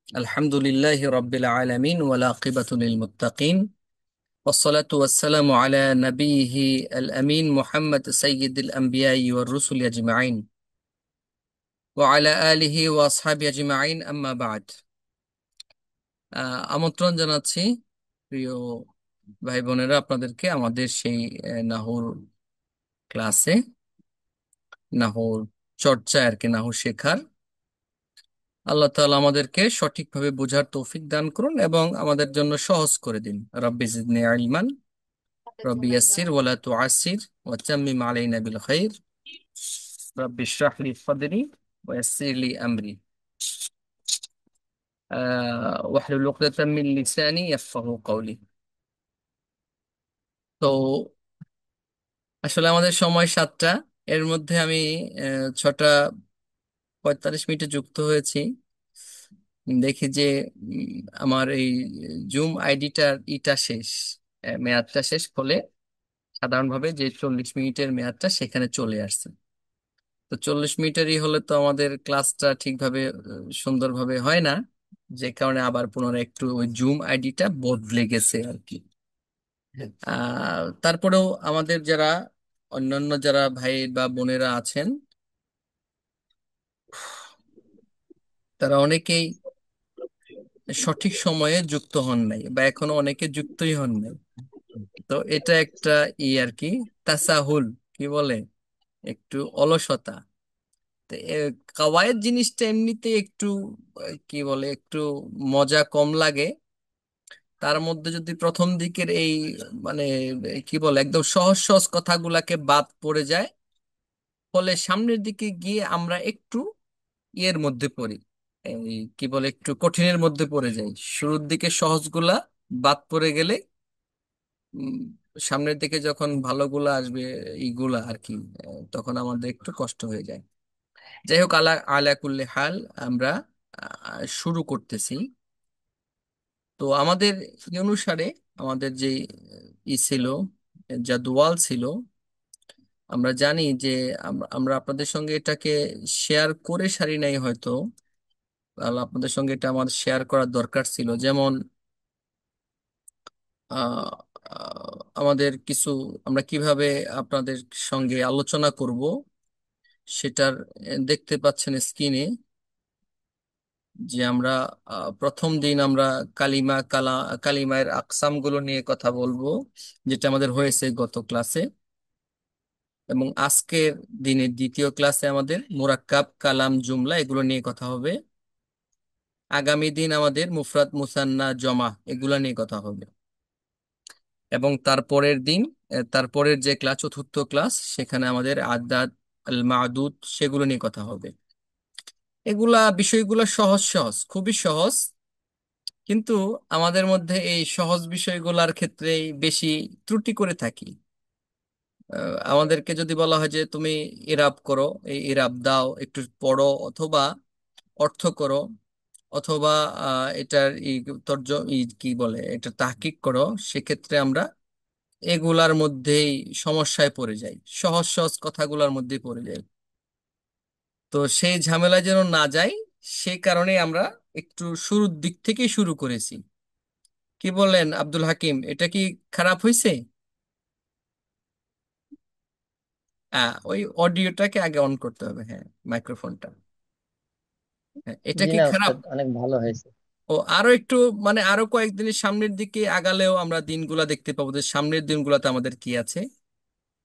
الحمد لله رب العالمين والعاقبة للمتقين والصلاة والسلام على نبيه الأمين محمد سيد الأنبياء والرسل أجمعين وعلى آله وأصحابه أجمعين أما بعد আমন্ত্রণ জানাচ্ছি প্রিয় ভাই বোনেরা আপনাদেরকে আমাদের সেই নাহুর ক্লাসে, নাহুর চর্চা আর কি, নাহু শেখার। আল্লাহ তাআলা আমাদেরকে সঠিকভাবে বোঝার তৌফিক দান করুন এবং আমাদের জন্য সহজ করে দিন। রাব্বি জিদনি ইলমান, রব্বি ইয়াসসির ওয়ালা তুআসসির ওয়াতাম্মিম আলাইনা বিল খাইর, রব্বি ইশরাহ লি সাদরি ওয়া ইয়াসসির লি আমরি, ওয়াহলুল উকদাতাম মিন লিসানি ইয়াফকাহু কওলি। তো আসলে আমাদের সময় 7টা, এর মধ্যে আমি 6টা 45 মিনিটে যুক্ত হয়েছি। দেখি যে আমার এই জুম আইডিটার শেষ, মেয়াদটা শেষ হলে সাধারণভাবে যে 40 মিনিটের মেয়াদটা সেখানে চলে আসছে। তো 40 মিনিটেরই হলে তো আমাদের ক্লাসটা ঠিকভাবে সুন্দরভাবে হয় না, যে কারণে আবার পুনরায় একটু ওই জুম আইডিটা বদলে গেছে আর কি। তারপরেও আমাদের যারা অন্যান্য যারা ভাই বা বোনেরা আছেন, তারা অনেকেই সঠিক সময়ে যুক্ত হন নাই বা এখনো অনেকে যুক্তই হন নাই। তো এটা একটা আর কি, তাসাহুল কি বলে, একটু অলসতা। তো কাওয়ায়েদ জিনিসটা এমনিতে একটু কি বলে, একটু মজা কম লাগে। তার মধ্যে যদি প্রথম দিকের এই মানে কি বলে একদম সহজ সহজ কথাগুলাকে বাদ পড়ে যায়, ফলে সামনের দিকে গিয়ে আমরা একটু ইয়ের মধ্যে পড়ি, এই কি বলে একটু কঠিনের মধ্যে পড়ে যাই। শুরুর দিকে সহজগুলা বাদ পড়ে গেলে উম, সামনের দিকে যখন ভালোগুলা আসবে, এইগুলা আর কি, তখন আমাদের একটু কষ্ট হয়ে যায়। যাই হোক, আলা আলা কুল্লি হাল, আমরা শুরু করতেছি। তো আমাদের ই অনুসারে আমাদের যে ছিল, জাদওয়াল ছিল, আমরা জানি যে আমরা আপনাদের সঙ্গে এটাকে শেয়ার করে সারি নাই হয়তো। তাহলে আপনাদের সঙ্গে এটা আমার শেয়ার করার দরকার ছিল। যেমন আহ, আমাদের কিছু, আমরা কিভাবে আপনাদের সঙ্গে আলোচনা করব সেটার দেখতে পাচ্ছেন স্ক্রিনে, যে আমরা প্রথম দিন আমরা কালিমায়ের আকসাম গুলো নিয়ে কথা বলবো, যেটা আমাদের হয়েছে গত ক্লাসে। এবং আজকের দিনের দ্বিতীয় ক্লাসে আমাদের মুরাক্কাব, কালাম, জুমলা এগুলো নিয়ে কথা হবে। আগামী দিন আমাদের মুফরাদ, মুসান্না, জমা এগুলো নিয়ে কথা হবে। এবং তারপরের দিন, তারপরের যে ক্লাস, চতুর্থ ক্লাস, সেখানে আমাদের আদাদ, আল মাদুদ সেগুলো নিয়ে কথা হবে। এগুলা বিষয়গুলো সহজ সহজ, খুবই সহজ। কিন্তু আমাদের মধ্যে এই সহজ বিষয়গুলোর ক্ষেত্রেই বেশি ত্রুটি করে থাকি। আমাদেরকে যদি বলা হয় যে তুমি ইরাব করো, এই ইরাব দাও, একটু পড়ো, অথবা অর্থ করো, অথবা এটার কি বলে, এটা তাহকিক করো, সেক্ষেত্রে আমরা এগুলার মধ্যেই সমস্যায় পড়ে যাই, সহজ সহজ কথাগুলোর মধ্যেই পড়ে যাই। তো সেই ঝামেলা যেন না যাই, সেই কারণে আমরা একটু শুরুর দিক থেকেই শুরু করেছি। কি বলেন আব্দুল হাকিম, এটা কি খারাপ হয়েছে? ওই অডিওটাকে আগে অন করতে হবে, হ্যাঁ, মাইক্রোফোনটা। হ্যাঁ, এটা জি কি না খারাপ? উস্তাদ, অনেক ভালো হয়েছে। ও আরো একটু, মানে আরো কয়েকদিনের সামনের দিকে আগালেও আমরা দিনগুলা দেখতে পাবো যে সামনের দিনগুলোতে আমাদের কি আছে।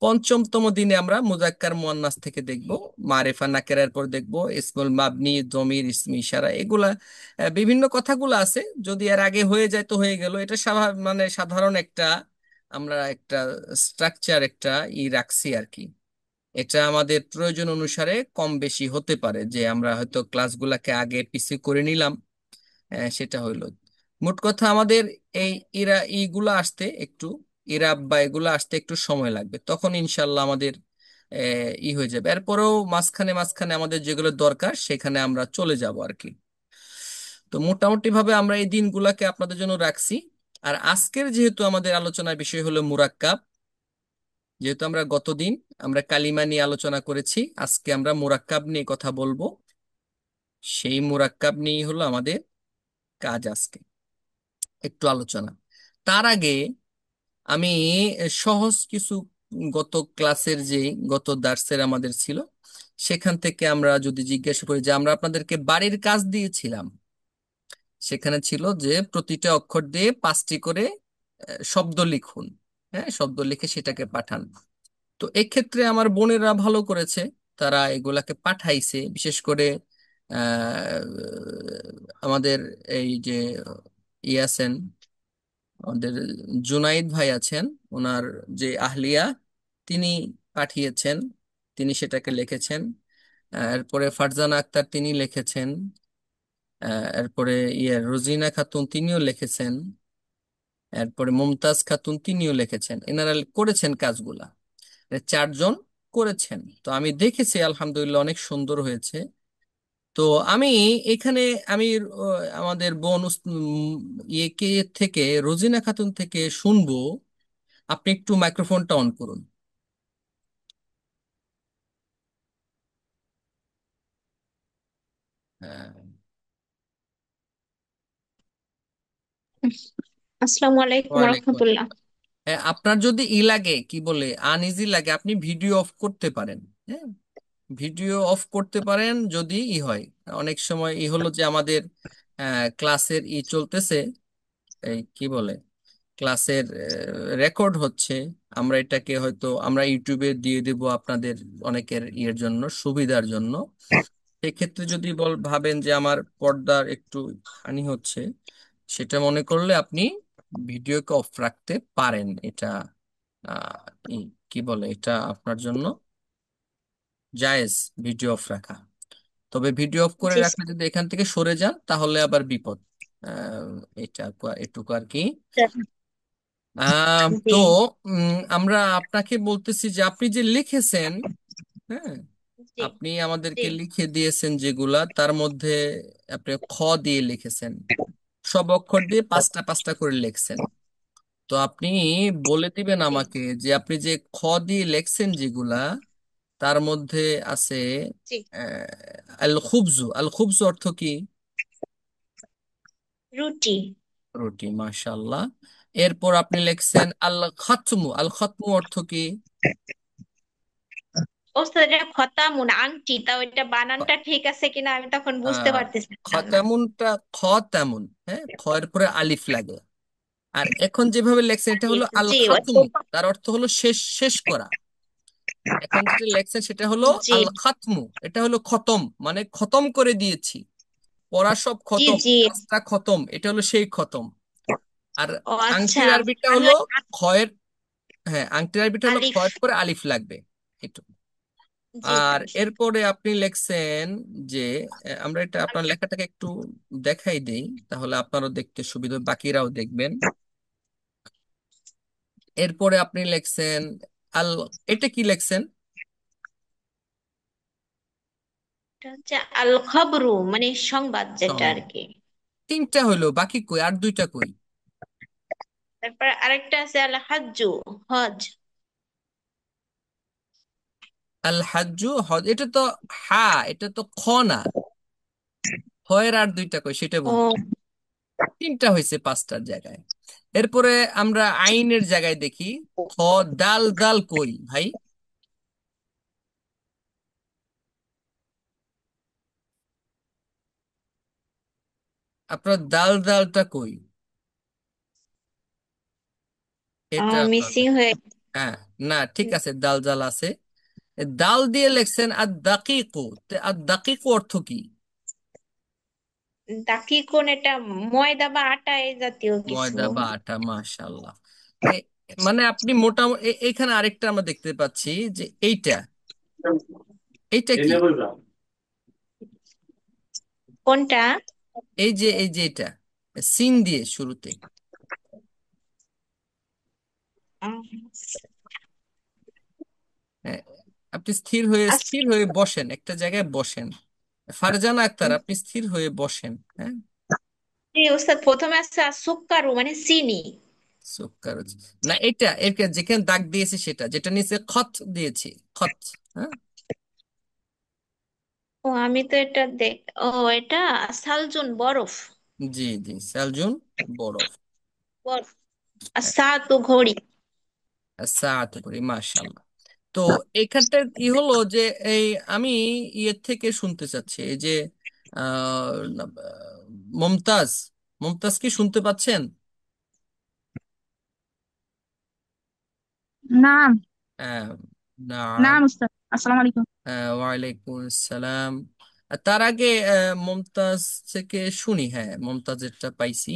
পঞ্চমতম দিনে আমরা মুজাক্কার মুয়ান্নাস থেকে দেখব, মারেফা নাকেরার পর দেখব ইসমুল মাবনি, জমির, ইসমি ইশারা, এগুলা বিভিন্ন কথাগুলো আছে। যদি এর আগে হয়ে যায় তো হয়ে গেল, এটা মানে সাধারণ একটা, আমরা একটা স্ট্রাকচার, একটা রাখছি আর কি। এটা আমাদের প্রয়োজন অনুসারে কম বেশি হতে পারে, যে আমরা হয়তো ক্লাসগুলাকে আগে পিছিয়ে করে নিলাম। সেটা হইলো মোট কথা। আমাদের এই ইগুলা আসতে একটু, ইরাব বা এগুলা আসতে একটু সময় লাগবে, তখন ইনশাল্লাহ আমাদের হয়ে যাবে। এরপরেও মাঝখানে মাঝখানে আমাদের যেগুলো দরকার সেখানে আমরা চলে যাব আর কি। তো মোটামুটি ভাবে আমরা এই দিনগুলাকে আপনাদের জন্য রাখছি। আর আজকের যেহেতু আমাদের আলোচনার বিষয় হলো মুরাক্কাব, যেহেতু আমরা গতদিন আমরা কালিমা নিয়ে আলোচনা করেছি, আজকে আমরা মুরাক্কাব নিয়ে কথা বলবো। সেই মুরাক্কাব নিয়ে হলো আমাদের কাজ আজকে একটু আলোচনা। তার আগে আমি সহজ কিছু গত ক্লাসের যে গত দার্সের আমাদের ছিল সেখান থেকে আমরা যদি জিজ্ঞাসা করি যে আমরা আপনাদেরকে বাড়ির কাজ দিয়েছিলাম, সেখানে ছিল যে প্রতিটা অক্ষর দিয়ে 5টি করে শব্দ লিখুন। হ্যাঁ, শব্দ লিখে সেটাকে পাঠান। তো এক্ষেত্রে আমার বোনেরা ভালো করেছে, তারা এগুলাকে পাঠাইছে। বিশেষ করে আমাদের এই যে আছেন, আমাদের জুনাইদ ভাই আছেন, ওনার যে আহলিয়া, তিনি পাঠিয়েছেন, তিনি সেটাকে লিখেছেন। এরপরে ফারজানা আক্তার তিনি লিখেছেন। এরপরে রোজিনা খাতুন তিনিও লিখেছেন। এরপরে মুমতাজ খাতুন তিনিও লিখেছেন। এনারা করেছেন কাজগুলা, চারজন করেছেন। তো আমি দেখেছি আলহামদুলিল্লাহ অনেক সুন্দর হয়েছে। তো আমি এখানে আমি আমাদের বোন ইয়েকে থেকে, রোজিনা খাতুন থেকে শুনবো। আপনি একটু মাইক্রোফোনটা অন করুন। হ্যাঁ। আসসালামু আলাইকুম ওয়ালাইকুম রহমতুল্লাহ। আসসালাম। হ্যাঁ, আপনার যদি লাগে কি বলে আনইজি লাগে, আপনি ভিডিও অফ করতে পারেন। হ্যাঁ, ভিডিও অফ করতে পারেন যদি হয়। অনেক সময় হলো যে আমাদের ক্লাসের চলতেছে, এই কি বলে ক্লাসের রেকর্ড হচ্ছে। আমরা এটাকে হয়তো আমরা ইউটিউবে দিয়ে দেব আপনাদের অনেকের জন্য, সুবিধার জন্য। সেক্ষেত্রে যদি ভাবেন যে আমার পর্দার একটু হানি হচ্ছে, সেটা মনে করলে আপনি ভিডিওকে অফ রাখতে পারেন। এটা আহ, কি বলে এটা আপনার জন্য জায়েজ, ভিডিও অফ রাখা। তবে ভিডিও অফ করে জি রাখলে যদি এখান থেকে সরে যান তাহলে আবার বিপদ। আহ, এটা এটুকু আর কি। স্যার। তো জি আমরা আপনাকে বলতেছি যে আপনি যে লিখেছেন, হ্যাঁ, জি আপনি জি আমাদেরকে লিখে দিয়েছেন যেগুলা, তার মধ্যে আপনি খ দিয়ে লিখেছেন, সব অক্ষর দিয়ে 5টা 5টা করে লিখছেন। তো আপনি বলে দিবেন জি আমাকে যে আপনি যে খ দিয়ে লিখছেন যেগুলা, তার মধ্যে আছে জি। আল খুবজু। আল খুবজু অর্থ কি? রুটি। রুটি, মাশাআল্লাহ। এরপর আপনি লিখছেন আল খাতমু। আল খাতমু অর্থ কি? ওস্তাদ, এটা খতামুন আংটি, তাও এটা বানানটা ঠিক আছে কিনা আমি তখন বুঝতে আহ পারতেছিলাম না। খতামুনটা খ তেমন, হ্যাঁ, খ এর পরে আলিফ লাগে। আর এখন যেভাবে লেখছেন এটা হলো আল জি খাতমু, তার অর্থ হলো শেষ, শেষ করা। এখন যেটা লেখছেন সেটা হলো জি আল খাতমু, এটা হলো খতম, মানে খতম করে দিয়েছি, পড়া সব জি খতম, জি। কাজটা খতম, এটা হলো সেই খতম। আর ও আচ্ছা। আংটির আরবিটা আমি হলো ওই খয়ের, হ্যাঁ, আংটির আরবিটা হলো আলিফ। খয়ের পরে আলিফ লাগবে, একটু। জি আর জি। এরপরে আপনি লেখছেন যে আমরা এটা আপনার লেখাটাকে একটু দেখাই দেই, তাহলে আপনারও দেখতে সুবিধা, বাকিরাও দেখবেন। এরপরে আপনি লেখছেন আল, এটা কি লেখছেন? এটা হচ্ছে আল খবরু, মানে সংবাদ যেটা আর সংবাদ। কি। 3টা হইলো, বাকি কই, আর 2টা কই? তারপর আরেকটা আছে আল হাজ্জু, হজ। আল হাজ্জু, হজ। এটা তো হা, এটা তো খ না, হয়ের আর 2টা কই সেটা ও বলছি। 3টা হয়েছে 5টার জায়গায়। এরপরে আমরা আইনের জায়গায় দেখি, খ। দাল, দাল কই ভাই? আপনার দাল, দালটা কই? এটা আপনার, মিসিং হয়ে। হ্যাঁ, না ঠিক আছে, দাল জাল আছে। দাল দিয়ে লেখছেন আর দাকিকু। আর দাকিকু অর্থ কি? দাকি কোন, এটা ময়দা বা আটা এই জাতীয় কিছু। ময়দা বা আটা, মাশাআল্লাহ। এ- মানে আপনি মোটামুটি এখানে আরেকটা আমরা দেখতে পাচ্ছি যে এইটা, এইটা কি? কোনটা? এই যে এটা সিন দিয়ে শুরুতে। আহ, হ্যাঁ, আপনি স্থির হয়ে বসেন, একটা জায়গায় বসেন। ফারজানা আক্তার, আপনি স্থির হয়ে বসেন। হ্যাঁ, জি ওস্তাদ, প্রথমে আছে সুক্কারু মানে চিনি। সুক্কার। না, এটা এর যেখানে দাগ দিয়েছি সেটা, যেটা নিচে খত দিয়েছি, খত। হ্যাঁ, ও আমি তো এটা ও এটা সালজুন, বরফ। জি জি, সেলজুন, বরফ। বরফ। হ্যাঁ, আসাতু ঘড়ি। সাত করি, মাশাআল্লাহ। তো এখানটা কি হলো যে এই আমি ইয়ে থেকে শুনতে চাচ্ছি, এই যে আহ, মমতাজ, মমতাজ কি শুনতে পাচ্ছেন? নাম। আহ, না। নাম উস্তাদ, আসসালামু আলাইকুম। ওয়ালাইকুম আসসালাম। তার আগে মমতাজ থেকে শুনি, হ্যাঁ মমতাজেরটা পাইছি।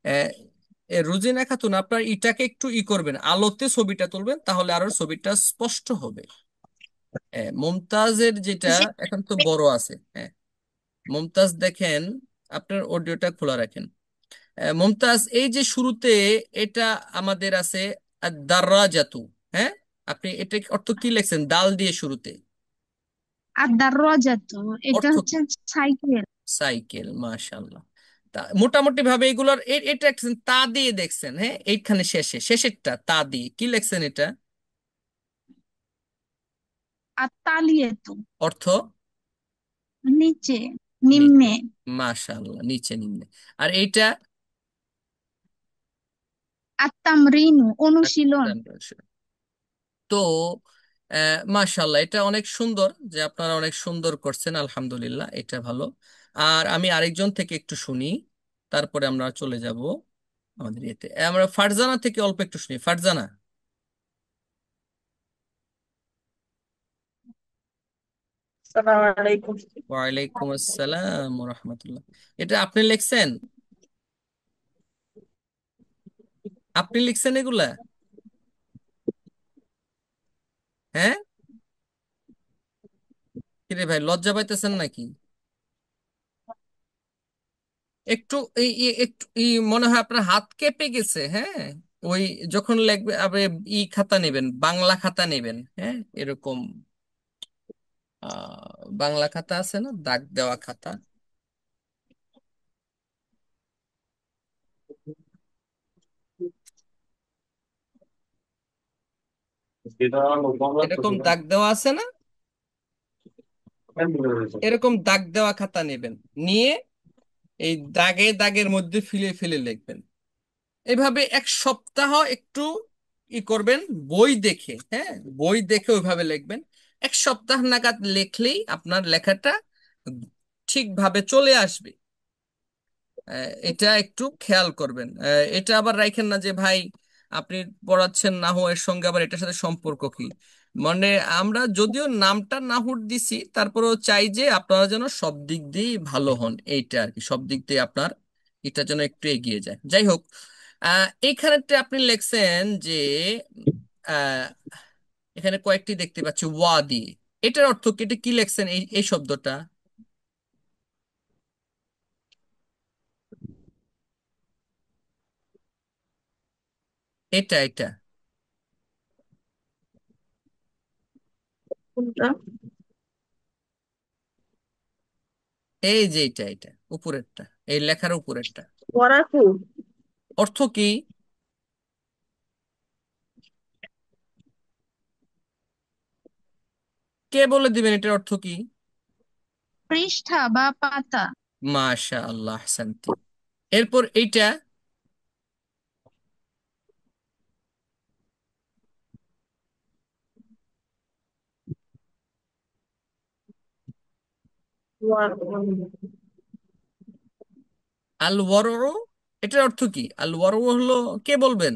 আহ, রুজিনা খাতুন, আপনার ইটাকে একটু করবেন, আলোতে ছবিটা তুলবেন, তাহলে আরো ছবিটা স্পষ্ট হবে। মুমতাজের যেটা জি। এখন তো বড় আছে, হ্যাঁ। মুমতাজ দেখেন, আপনার অডিওটা খোলা রাখেন। মুমতাজ, এই যে শুরুতে এটা আমাদের আছে দাররাজাতু, হ্যাঁ, আপনি এটা অর্থ কি লিখছেন দাল দিয়ে শুরুতে? আর দাররাজাত, এটা অর্থ হচ্ছে সাইকেল। সাইকেল, মাশাআল্লাহ। তা মোটামুটি ভাবে এগুলোর এটা একটা তা দিয়ে দেখছেন, হ্যাঁ, এইখানে শেষেরটা তা দিয়ে কি লিখছেন এটা? আর তালিয়েতু, অর্থ নিচে, নিচে, নিম্নে। মাশাআল্লাহ, নিচে নিম্নে। আর এইটা? আর তামরিনু, অনুশীলন। তো মাশাআল্লাহ, এটা অনেক সুন্দর, যে আপনারা অনেক সুন্দর করছেন, আলহামদুলিল্লাহ, এটা ভালো। আর আমি আরেকজন থেকে একটু শুনি, তারপরে আমরা চলে যাব আমাদের ইয়েতে। আমরা ফারজানা থেকে অল্প একটু শুনি, ফারজানা। আসসালামু আলাইকুম। ওয়ালাইকুম আসসালাম ওয়া রাহমাতুল্লাহ। এটা আপনি লিখছেন? আপনি লিখছেন এগুলা? হ্যাঁ, কিরে ভাই, লজ্জা পাইতেছেন নাকি? একটু একটু মনে হয় আপনার হাত কেঁপে গেছে, হ্যাঁ। ওই যখন লিখবে আপনি খাতা নেবেন, বাংলা খাতা নেবেন, হ্যাঁ, এরকম বাংলা খাতা আছে না, দাগ দেওয়া খাতা, এরকম দাগ দেওয়া আছে না, এরকম দাগ দেওয়া খাতা নেবেন, নিয়ে এই দাগে দাগের মধ্যে ফিলে ফিলে লিখবেন। এভাবে এক সপ্তাহ একটু করবেন, বই দেখে, হ্যাঁ, বই দেখে ওইভাবে লিখবেন। এক সপ্তাহ নাগাদ লিখলেই আপনার লেখাটা ঠিকভাবে চলে আসবে। এটা একটু খেয়াল করবেন। এটা আবার রাখেন না যে ভাই আপনি পড়াচ্ছেন নাহু, এর সঙ্গে আবার এটার সাথে সম্পর্ক কি। মানে আমরা যদিও নামটা নাহুর দিছি, তারপরেও চাই যে আপনারা যেন সব দিক দিয়ে ভালো হন, এইটা আর কি, সব দিক দিয়ে আপনার এটা যেন একটু এগিয়ে যায়। যাই হোক, এইখানেতে আপনি লিখছেন যে আহ, এখানে কয়েকটি দেখতে পাচ্ছি ওয়া দিয়ে, এটার অর্থ কি? এটা কি লিখছেন এই এই শব্দটা? এটা কোনটা? এই যে এটা উপরেরটা, এই লেখার উপরেরটা, পড়াকু। অর্থ কি? কে বলে দিবেন এটার অর্থ কি? পৃষ্ঠা বা পাতা। মাশা আল্লাহ, শান্তি। এরপর এইটা? আল ওয়ারু, এটার অর্থ কি? আল ওয়ারু হলো, কে বলবেন?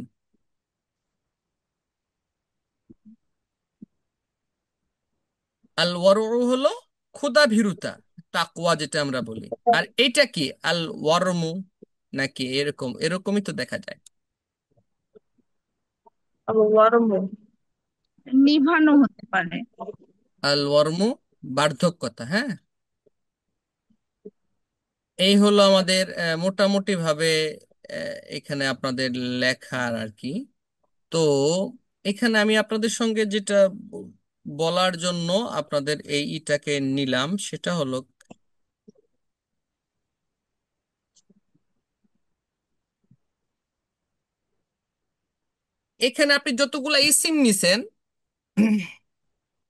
আল ওয়ারু হলো ক্ষুধা ভীরুতা, তাকওয়া যেটা আমরা বলি। আর এইটা কি? আল ওয়ারমু, নাকি এরকম এরকমই তো দেখা যায়। আবার ওয়ারম। নিভানো হতে পারে। আল ওয়ারমু বার্ধক্যতা, হ্যাঁ। এই হলো আমাদের মোটামুটি ভাবে এখানে আপনাদের লেখার আর কি। তো এখানে আমি আপনাদের সঙ্গে যেটা ব- বলার জন্য আপনাদের এই ইটাকে নিলাম, সেটা হলো এখানে আপনি যতগুলা ইসিম নিছেন,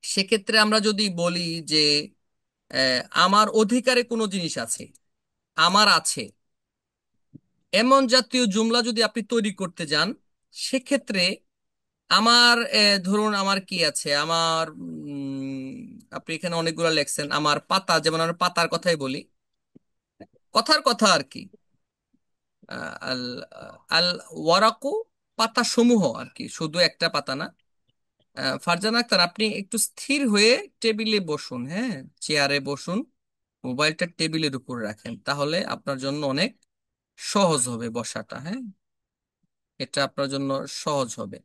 সেক্ষেত্রে আমরা যদি বলি যে আমার অধিকারে কোনো জিনিস আছে, আমার আছে, এমন জাতীয় জুমলা যদি আপনি তৈরি করতে যান, সেক্ষেত্রে আমার ধরুন আমার কি আছে, আমার আপনি এখানে অনেকগুলো লেখছেন, আমার পাতা, যেমন আমরা পাতার কথাই বলি, কথার কথা আর কি। আল আল ওয়ারাকু, পাতা সমূহ আর কি, শুধু একটা পাতা না। ফারজানা আক্তার, আপনি একটু স্থির হয়ে টেবিলে বসুন, হ্যাঁ, চেয়ারে বসুন, মোবাইলটা টেবিলের উপর রাখেন, তাহলে আপনার জন্য অনেক সহজ হবে বসাটা, হ্যাঁ, এটা আপনার জন্য সহজ হবে।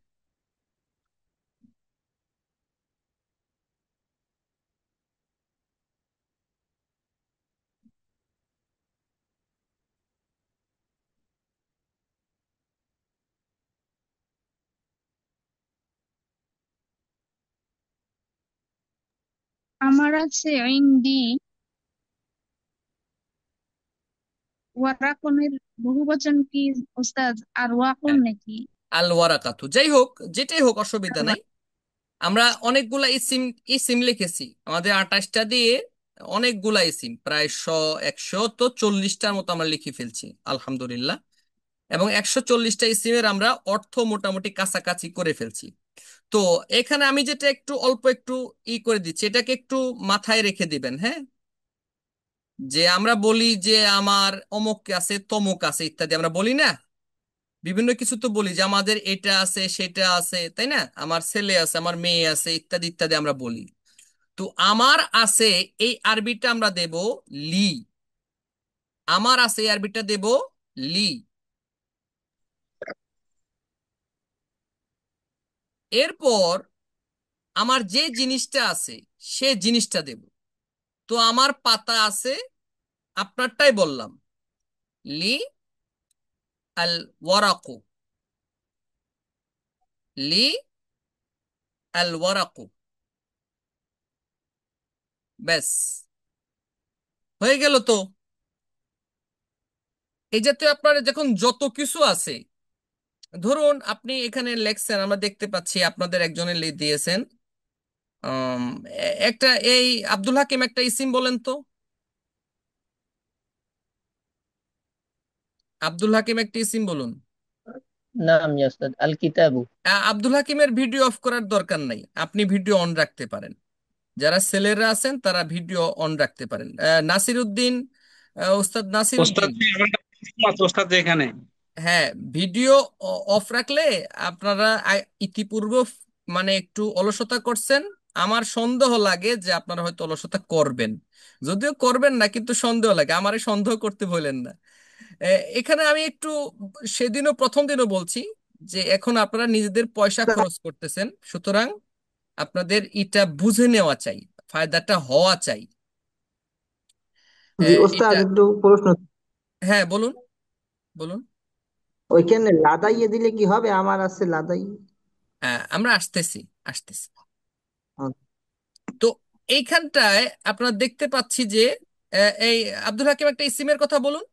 আমার আছে ইন্দি ওয়ারাকুনের বহুবচন কি ওস্তাদ? আর ওয়াকুন হ্যাঁ, নাকি? আল ওয়ারাকাতু, যাই হোক, যেটাই হোক, অসুবিধা নাই। আমরা অনেকগুলা ইসিম ইসিম লিখেছি, আমাদের 28টা দিয়ে অনেকগুলা ইসিম, প্রায় 140টার মতো আমরা লিখে ফেলছি আলহামদুলিল্লাহ। এবং 140টা ইসিমের আমরা অর্থ মোটামুটি কাছাকাছি করে ফেলছি। তো এখানে আমি যেটা একটু অল্প একটু করে দিচ্ছি, এটাকে একটু মাথায় রেখে দিবেন, হ্যাঁ। যে আমরা বলি যে আমার অমুক আছে, তমুক আছে, ইত্যাদি আমরা বলি না, বিভিন্ন কিছু তো বলি যে আমাদের এটা আছে, সেটা আছে, তাই না, আমার ছেলে আছে, আমার মেয়ে আছে, ইত্যাদি ইত্যাদি আমরা বলি। তো আমার আছে, এই আরবিটা আমরা দেব লি। আমার আছে, এই আরবিটা দেব লি। এরপর আমার যে জিনিসটা আছে, সে জিনিসটা দেব। তো আমার পাতা আছে, আপনারটাই বললাম, লি আল ওয়ারাকু, লি আল ওয়ারাকু, ব্যাস, হয়ে গেল তো। এই জাতীয় আপনার যখন যত কিছু আছে, ধরুন আপনি এখানে লেখছেন, আমরা দেখতে পাচ্ছি আপনাদের একজনে দিয়েছেন, আম, একটা এই আব্দুল হাকিম, একটা ইসিম বলেন তো, আব্দুল হাকিম একটা ইসিম বলুন। নাম ইয়া উস্তাদ, আল কিতাবু। আব্দুল হাকিমের ভিডিও অফ করার দরকার নাই, আপনি ভিডিও অন রাখতে পারেন। যারা ছেলেরা আছেন তারা ভিডিও অন রাখতে পারেন। নাসির উদ্দিন, ওস্তাদ নাসির ওস্তাদ উদ্দিন, জি, আমার একটা প্রশ্ন আছে ওস্তাদ জি এখানে। হ্যাঁ, ভিডিও অফ রাখলে আপনারা ইতিপূর্বে মানে একটু অলসতা করছেন, আমার সন্দেহ লাগে যে আপনারা হয়তো অলসতা করবেন, যদিও করবেন না, কিন্তু সন্দেহ লাগে, আমারে সন্দেহ করতে বলেন না। এখানে আমি একটু সেদিনও প্রথম দিনও বলছি যে এখন আপনারা নিজেদের পয়সা খরচ করতেছেন, সুতরাং আপনাদের এটা বুঝে নেওয়া চাই, ফায়দাটা হওয়া চাই। জি ওস্তাদ, এটা, একটু প্রশ্ন। হ্যাঁ বলুন, বলুন। ওইখানে লাদাইয়ে দিলে কি হবে? আমার আছে লাদাই। আমরা আসতেছি, আসতেছি। তো এইখানটায় আপনারা দেখতে পাচ্ছি যে এই আব্দুল হাকিম একটা ইসিমের কথা বলুন।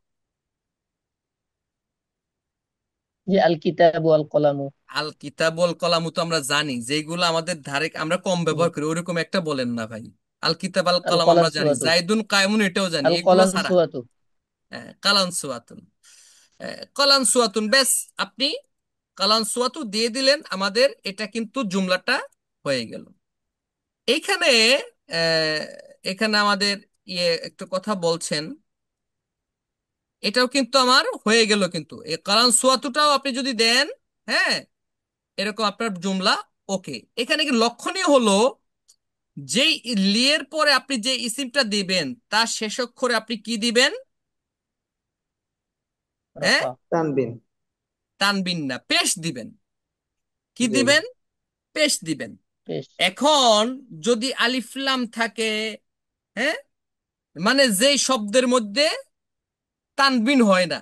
যে আল কিতাবু আল কলামু। আল কিতাবুল কলামু তো আমরা জানি, যেগুলো আমাদের ধারে আমরা কম হুম। ব্যবহার করি, ওরকম একটা বলেন না ভাই। আল কিতাব আল আল কলাম আমরা জানি, কলানসুয়াতু। জাইদুন কায়মুন এটাও জানি, আল এগুলো ছাড়া কলানসুয়াতু। কালান সুয়াতুন, কালান সুয়াতুন, ব্যাস, আপনি কালান সুয়াতু দিয়ে দিলেন, আমাদের এটা কিন্তু জুমলাটা হয়ে গেল। এইখানে আহ, এখানে আমাদের একটু কথা বলছেন, এটাও কিন্তু আমার হয়ে গেল, কিন্তু এই কালান সুয়াতুটাও আপনি যদি দেন, হ্যাঁ, এরকম আপনার জুমলা ওকে। এখানে কি লক্ষণীয় হলো, যেই লিয়ের পরে আপনি যে ইসিমটা দিবেন তার শেষ অক্ষরে আপনি কি দিবেন, হ্যাঁ, রাফা। তানবিন। তানবিন না, পেশ দিবেন। কি জি। দিবেন? পেশ দিবেন। পেশ। এখন যদি আলিফ লাম থাকে, হ্যাঁ, মানে যেই শব্দের মধ্যে তানবিন হয় না,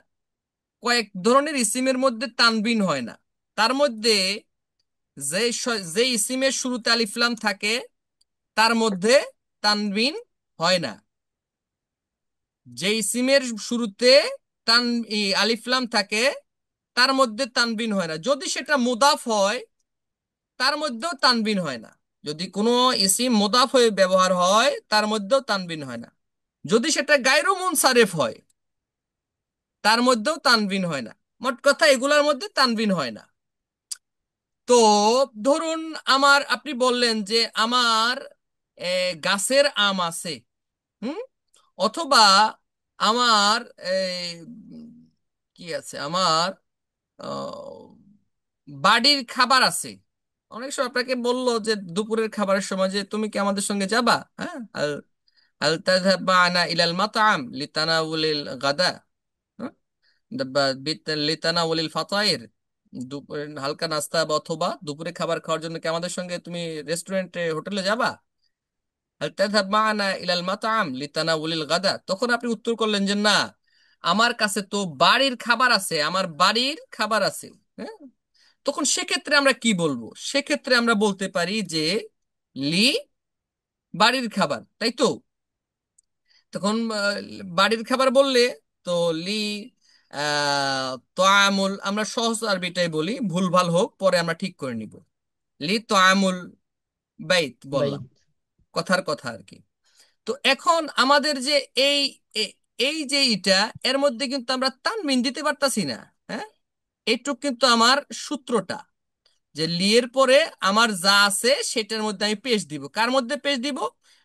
কয়েক ধরনের ইসিমের মধ্যে তানবিন হয় না, তার মধ্যে যে ইসিমের শুরুতে আলিফ লাম থাকে তার মধ্যে তানবিন হয় না। যে ইসিমের শুরুতে আলিফ লাম থাকে তার মধ্যে তানবিন হয় না। যদি সেটা মুদাফ হয় তার মধ্যেও তানবিন হয় না। যদি কোনো ইসিম মুদাফ হয়ে ব্যবহার হয় তার মধ্যেও তানবিন হয় না। যদি সেটা গায়রু মুনসারিফ হয়, তার মধ্যেও তানবিন হয় না। মোট কথা এগুলার মধ্যে তানবিন হয় না। তো ধরুন আপনি বললেন যে আমার গাছের আম আছে, হুম, অথবা আমার উম, কি আছে, আমার আহ, বাড়ির খাবার আছে। অনেক সময় আপনাকে বললো যে দুপুরের খাবারের সময় যে তুমি কি আমাদের সঙ্গে যাবা, হ্যাঁ, আল আল তাযহাবানা ইলাল মাতআম লিতানাউলিল গাদা, হ্যাঁ? লিতানাউলিল ফাতাইর, দুপুরের হালকা নাস্তা বা অথবা দুপুরে খাবার খাওয়ার জন্য কি আমাদের সঙ্গে তুমি রেস্টুরেন্টে হোটেলে যাবা? হাল তাযহাব মা'ানা ইলাল মাতআম লিতানাউলিল গাদা। তখন আপনি উত্তর করলেন যে না, আমার কাছে তো বাড়ির খাবার আছে, আমার বাড়ির খাবার আছে, হ্যাঁ। তখন সেক্ষেত্রে আমরা কি বলবো? সেক্ষেত্রে আমরা বলতে পারি যে লি বাড়ির খাবার, তাই তো? তখন বাড়ির খাবার বললে তো লি তোয়ামুল, আমরা সহজ আরবিটাই বলি, ভুলভাল হোক পরে আমরা ঠিক করে নিব। লি তোয়ামুল বাইত বললাম, বাইত। কথার কথা আর কি। তো এখন আমাদের যে এই এ- এই যে এটা, এর মধ্যে কিন্তু আমরা তানবিন দিতে পারতাছি না, হ্যাঁ। এইটুক কিন্তু আমার সূত্রটা, যে লি এর পরে আমার যা আছে সেটার মধ্যে আমি পেশ দিব। কার মধ্যে পেশ দিব?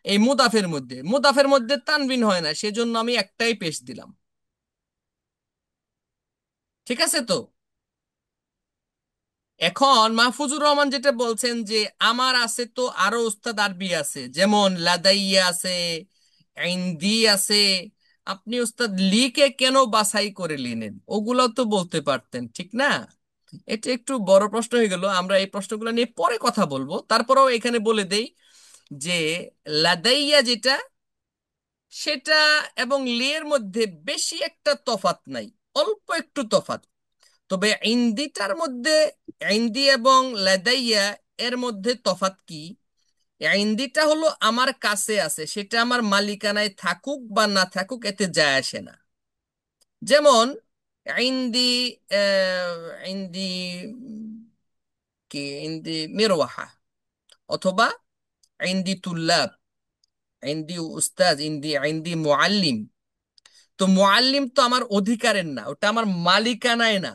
এই মুদাফের মধ্যে। মুদাফের মধ্যে তানবিন হয় না, সেজন্য আমি একটাই পেশ দিলাম। ঠিক আছে তো? এখন মাহফুজুর রহমান যেটা বলছেন যে আমার আছে, তো আরো উস্তাদ আরবি আছে, যেমন লাদাইয়া আছে, ইনদি আছে। আপনি উস্তাদ লিকে কেন বাছাই করে নিলেন? ওগুলো তো বলতে পারতেন, ঠিক না? এটা একটু বড় প্রশ্ন হয়ে গেল, আমরা এই প্রশ্নগুলো নিয়ে পরে কথা বলবো। তারপরেও এখানে বলে দেই যে লাদাইয়া যেটা, সেটা এবং লি এর মধ্যে বেশি একটা তফাত নাই, অল্প একটু তফাত। তবে ইন্দিটার মধ্যে, ইন্দি এবং লাদাইয়া এর মধ্যে তফাৎ কি? ইন্দিটা হলো আমার কাছে আছে, সেটা আমার মালিকানায় থাকুক বা না থাকুক এতে যায় আসে না। যেমন ইন্দি, ইন্দি কি, ইন্দি মিরওয়াহা, অথবা ইন্দি তুল্লাব, ইন্দি উস্তাজ, ইন্দি ইন্দি মুআল্লিম। তো মুআল্লিম তো আমার অধিকারের না, ওটা আমার মালিকানায় না।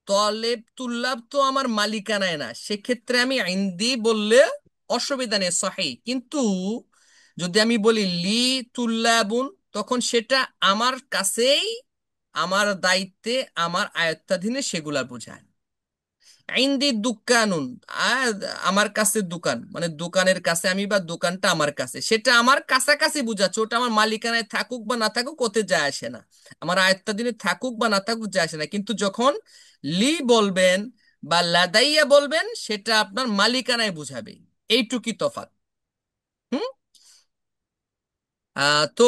তলেব তুল্লাব তো আমার মালিকানায় না, সেক্ষেত্রে আমি ইনদি বললে অসুবিধা নেই, সহি। কিন্তু যদি আমি বলি লি তুল্লাবুন, তখন সেটা আমার কাছেই, আমার দায়িত্বে, আমার আয়ত্তাধীনে, সেগুলা বোঝায়। ইনদি দুকানুন, আমার কাছে দোকান, মানে দোকানের কাছে আমি, বা দোকানটা আমার কাছে, সেটা আমার কাছাকাছি বুঝাচ্ছে, ওটা আমার মালিকানায় থাকুক বা না থাকুক ওতে যায় আসে না, আমার আয়ত্তাধীনে থাকুক বা না থাকুক যায় আসে না। কিন্তু যখন লি বলবেন বা লাদাইয়া বলবেন, সেটা আপনার মালিকানায় বুঝাবে। এইটুকি তফাৎ। হুম। তো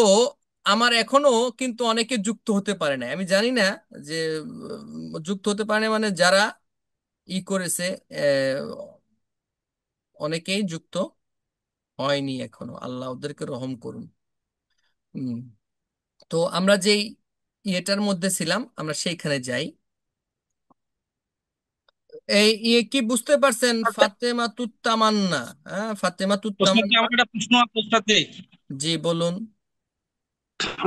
আমার এখনো কিন্তু অনেকে যুক্ত হতে পারে না, আমি জানি না যে যুক্ত হতে পারে না মানে যারা ই করেছে, অনেকেই যুক্ত হয়নি এখনো, আল্লাহ ওদেরকে রহম করুন। হুম। তো আমরা যেই ইয়েটার মধ্যে ছিলাম, আমরা সেইখানে যাই। এই ইয়ে কি বুঝতে পারছেন? ফাতেমা তুত্তামান্না, হ্যাঁ, ফাতেমা ওস্তাদ জি, তুত্তামান্না। আমার একটা প্রশ্ন আছে ওস্তাদ জি। জি বলুন।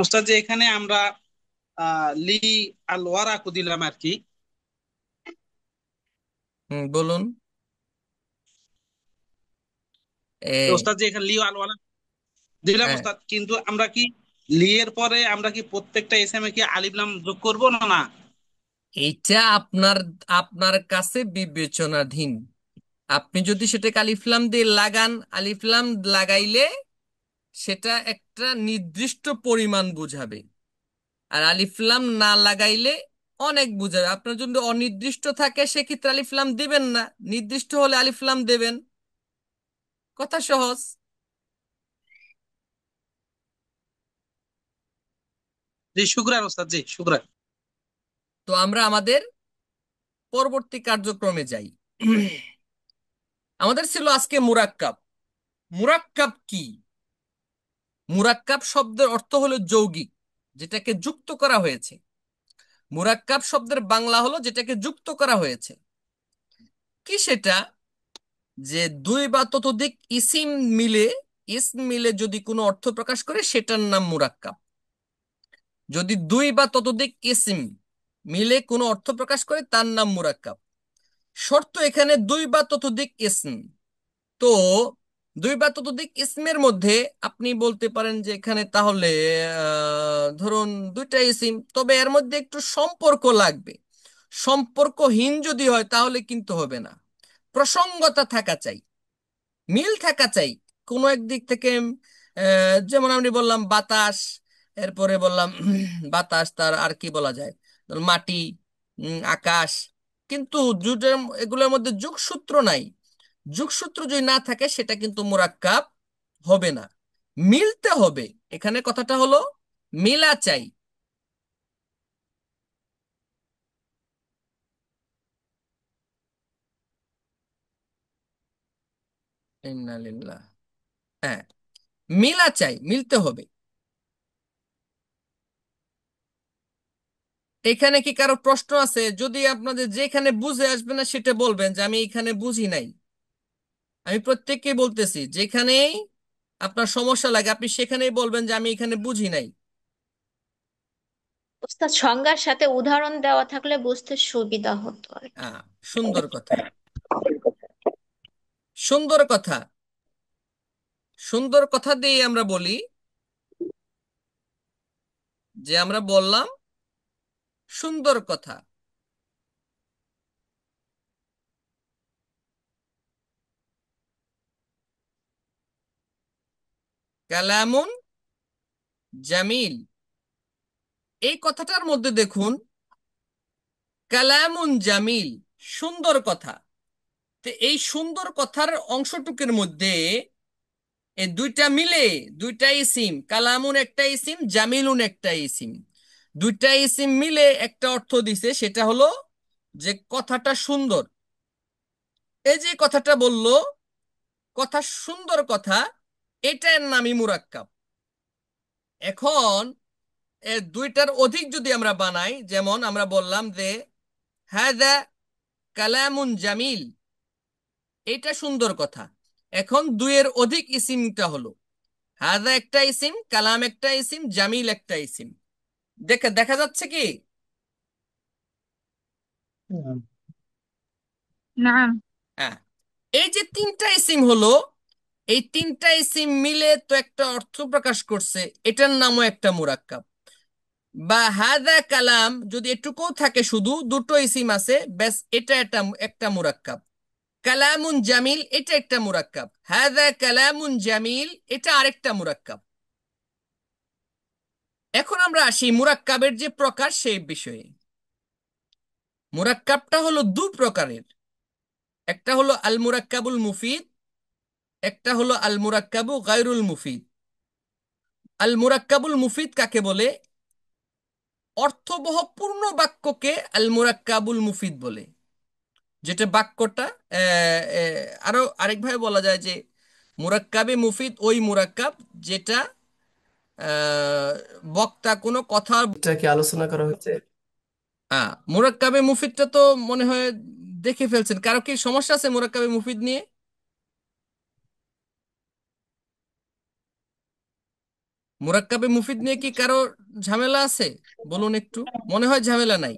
ওস্তাদ জি, এখানে আমরা লি আল ওয়ারাকু দিলাম আর কি। বলুন। তো এ ওস্তাদ জি, এখানে লি আল ওয়ারাক দিলাম হ্যাঁ, ওস্তাদ, কিন্তু আমরা কি লি এর পরে আমরা কি প্রত্যেকটা এসএমএ কি আলিফ লাম যোগ করব না না? এইটা আপনার আপনার কাছে বিবেচনাধীন। আপনি যদি সেটাকে আলিফলাম দিয়ে লাগান, আলিফলাম লাগাইলে সেটা একটা নির্দিষ্ট পরিমাণ বুঝাবে। আর আলিফলাম না লাগাইলে অনেক বুঝাবে। আপনার যদি অনির্দিষ্ট থাকে সেক্ষেত্রে আলিফলাম দিবেন না, নির্দিষ্ট হলে আলিফলাম দেবেন। কথা সহজ। জি শুক্রান ওস্তাদ জি, শুক্রান। তো আমরা আমাদের পরবর্তী কার্যক্রমে যাই। আমাদের ছিল আজকে মুরাক্কাব। মুরাক্কাব কি? মুরাক্কাব শব্দের অর্থ হলো যৌগিক, যেটাকে যুক্ত করা হয়েছে। মুরাক্কাব শব্দের বাংলা হলো যেটাকে যুক্ত করা হয়েছে। কি সেটা? যে দুই বা ততোধিক মিলে ইসম মিলে যদি কোনো অর্থ প্রকাশ করে, সেটার নাম মুরাক্কাব। যদি দুই বা ততোধিক ইসম মিলে কোনো অর্থ প্রকাশ করে তার নাম মুরাক্কাব। শর্ত এখানে দুই বা ততোধিক ইসম। তো দুই বা ততোধিক ইসমের মধ্যে আপনি বলতে পারেন যে এখানে তাহলে ধরুন দুইটা ইসিম, তবে এর মধ্যে একটু সম্পর্ক লাগবে। সম্পর্কহীন যদি হয় তাহলে কিন্তু হবে না, প্রসঙ্গতা থাকা চাই, মিল থাকা চাই কোনো একদিক থেকে। যেমন আমি বললাম বাতাস, এরপরে বললাম বাতাস, তার আর কি বলা যায়, মাটি, আকাশ, কিন্তু দুটোর এগুলোর মধ্যে যোগসূত্র নাই। যোগসূত্র যদি না থাকে সেটা কিন্তু মুরাক্কাব হবে না, মিলতে হবে। এখানে কথাটা হলো মিলা চাই। ইন্না লিল্লাহ। হ্যাঁ, মিলা চাই, মিলতে হবে। এখানে কি কারো প্রশ্ন আছে? যদি আপনাদের যেখানে বুঝে আসবে না সেটা বলবেন যে আমি এখানে বুঝি নাই। আমি প্রত্যেককে বলতেছি, যেখানেই আপনার সমস্যা লাগে আপনি সেখানেই বলবেন যে আমি এখানে বুঝি নাই। ওস্তাদ সংজ্ঞার সাথে উদাহরণ দেওয়া থাকলে বুঝতে সুবিধা হতো আর কি। আহ সুন্দর কথা, সুন্দর কথা। সুন্দর কথা দিয়ে আমরা বলি যে আমরা বললাম সুন্দর কথা। কালামুন জামিল, এই কথাটার মধ্যে দেখুন কালামুন জামিল, সুন্দর কথা। তো এই সুন্দর কথার অংশটুকুর মধ্যে এই দুইটা মিলে দুইটা ইসিম, কালামুন একটা ইসিম, জামিলুন একটা ইসিম, দুইটা ইসিম মিলে একটা অর্থ দিছে, সেটা হলো যে কথাটা সুন্দর। এই যে কথাটা বললো, কথা সুন্দর কথা, এটার নামই মুরাক্কাব। এখন এর দুইটার অধিক যদি আমরা বানাই, যেমন আমরা বললাম যে হাদা কালামুন জামিল, এটা সুন্দর কথা। এখন দুইয়ের অধিক ইসিমটা হলো হাদা একটা ইসিম, কালাম একটা ইসিম, জামিল একটা ইসিম। দেখা দেখা যাচ্ছে কি? نعم. نعم. হ্যাঁ, এই যে তিনটা ইসিম হলো, এই তিনটা ইসিম মিলে তো একটা অর্থ প্রকাশ করছে, এটার নামও একটা মুরাক্কাব। বা হাদা কালাম যদি এটুকুও থাকে, শুধু দুটো ইসিম আছে ব্যাস, এটা একটা একটা মুরাক্কাব। কালামুন জামিল, এটা একটা মুরাক্কাব। হাদা কালামুন জামিল, এটা আরেকটা মুরাক্কাব। এখন আমরা আসি মুরাক্কাবের যে প্রকার সেই বিষয়ে। মুরাক্কাবটা হলো দু প্রকারের, একটা হলো আল মুরাক্কাবুল মুফিদ, একটা হলো আল মুরাক্কাবু গায়রুল মুফিদ। আল মুরাক্কাবুল মুফিদ কাকে বলে? অর্থবহ পূর্ণ বাক্যকে আল মুরাক্কাবুল মুফিদ বলে। যেটা বাক্যটা আরো আরেকভাবে বলা যায় যে মুরাক্কাবে মুফিদ ওই মুরাক্কাব যেটা আহ, বক্তা কোনো কথা কি আলোচনা করা হয়েছে। মুরাক্কাবে মুফিদটা তো মনে হয় দেখে ফেলছেন। কারো কি সমস্যা আছে মুরাক্কাবে মুফিদ নিয়ে? মুরাক্কাবে মুফিদ নিয়ে কি কারো ঝামেলা আছে? বলুন একটু। মনে হয় ঝামেলা নাই।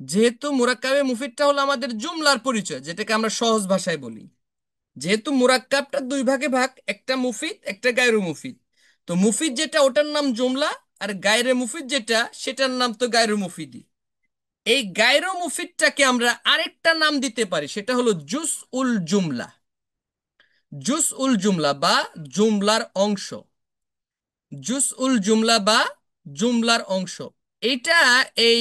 যেহেতু মুরাক্কাবে মুফিদটা হলো আমাদের জুমলার পরিচয়, যেটাকে আমরা সহজ ভাষায় বলি। যেহেতু মুরাক্কাবটা দুই ভাগে ভাগ, একটা মুফিদ একটা গায়রু মুফিদ। তো মুফিদ যেটা ওটার নাম জুমলা, আর গায়রে মুফিদ যেটা সেটার নাম তো গায়রু মুফিদি। এই গায়রু মুফিদটাকে আমরা আরেকটা নাম দিতে পারি, সেটা হলো জুস উল জুমলা। জুস উল জুমলা বা জুমলার অংশ। জুস উল জুমলা বা জুমলার অংশ। এইটা এই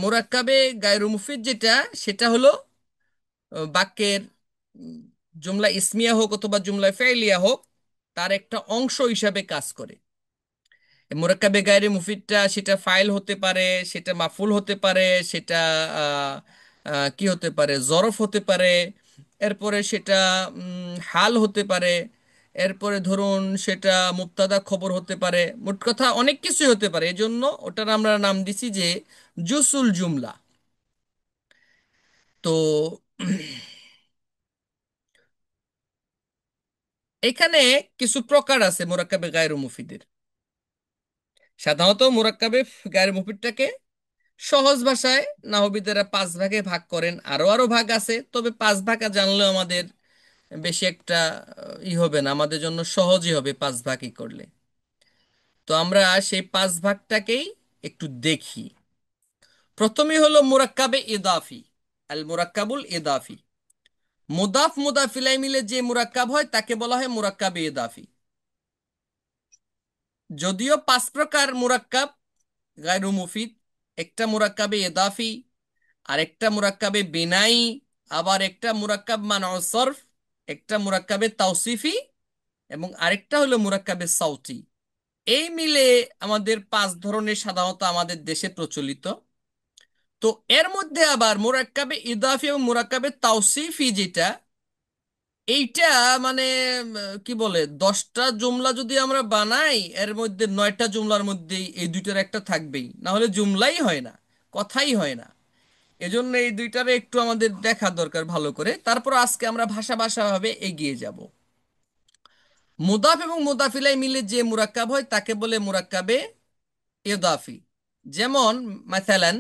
মুরাক্কাবে গায়রু মুফিদ যেটা, সেটা হলো বাক্যের উম, জুমলা ইসমিয়া হোক অথবা জুমলা ফেলিয়া হোক, তার একটা অংশ হিসাবে কাজ করে। মুরাক্কাবে গায়রে মুফিদটা সেটা ফাইল হতে পারে, সেটা মাফুল হতে পারে, সেটা আহ, কি হতে পারে, জরফ হতে পারে, এরপরে সেটা হাল হতে পারে, এরপরে ধরুন সেটা মুবতাদা খবর হতে পারে। মোট কথা অনেক কিছুই হতে পারে, এই জন্য ওটার আমরা নাম দিছি যে জুসুল জুমলা। তো এখানে কিছু প্রকার আছে মোরাক্কাবে গায়রু মুফিদের। সাধারণত মুরাক্কাবে গায়ের মুফিদটাকে সহজ ভাষায় নাহবিদেরা 5 ভাগে ভাগ করেন, আরো আরো ভাগ আছে, তবে 5 ভাগ জানলেও আমাদের বেশি একটা হবে না, আমাদের জন্য সহজই হবে 5 ভাগই করলে। তো আমরা সেই 5 ভাগটাকেই একটু দেখি। প্রথমেই হলো মুরাক্কাবে ইদাফি, আল মুরাক্কাবুল ইদাফি। মুদাফ মুদাফিলাই মিলে যে মুরাক্কাব হয় তাকে বলা হয় মুরাক্কাবে ইদাফি। যদিও 5 প্রকার মুরাক্কাব গায়রু মুফিদ, একটা মুরাক্কাবে ইদাফি, আরেকটা মুরাক্কাবে বিনাই, আবার একটা মুরাক্কাব মানউ সরফ, একটা মুরাক্কাবে তাওসিফি, এবং আরেকটা হলো মুরাক্কাবে সাউতি। এই মিলে আমাদের 5 ধরনের সাধারণত আমাদের দেশে প্রচলিত। তো এর মধ্যে আবার মুরাক্কাবে ইদাফি এবং মুরাক্কাবে তাওসিফি যেটা, এইটা মানে কি বলে, 10টা জুমলা যদি আমরা বানাই এর মধ্যে 9টা জুমলার মধ্যেই এই দুইটার একটা থাকবেই, না হলে জুমলাই হয় না, কথাই হয় না। এজন্য এই দুইটারে একটু আমাদের দেখা দরকার ভালো করে। তারপর আজকে আমরা ভাষা ভাষা ভাবে এগিয়ে যাব। মুদাফ এবং মুদাফিলাই মিলে যে মুরাক্কাব হয় তাকে বলে মুরাক্কাবে ইদাফি। যেমন মাসালান,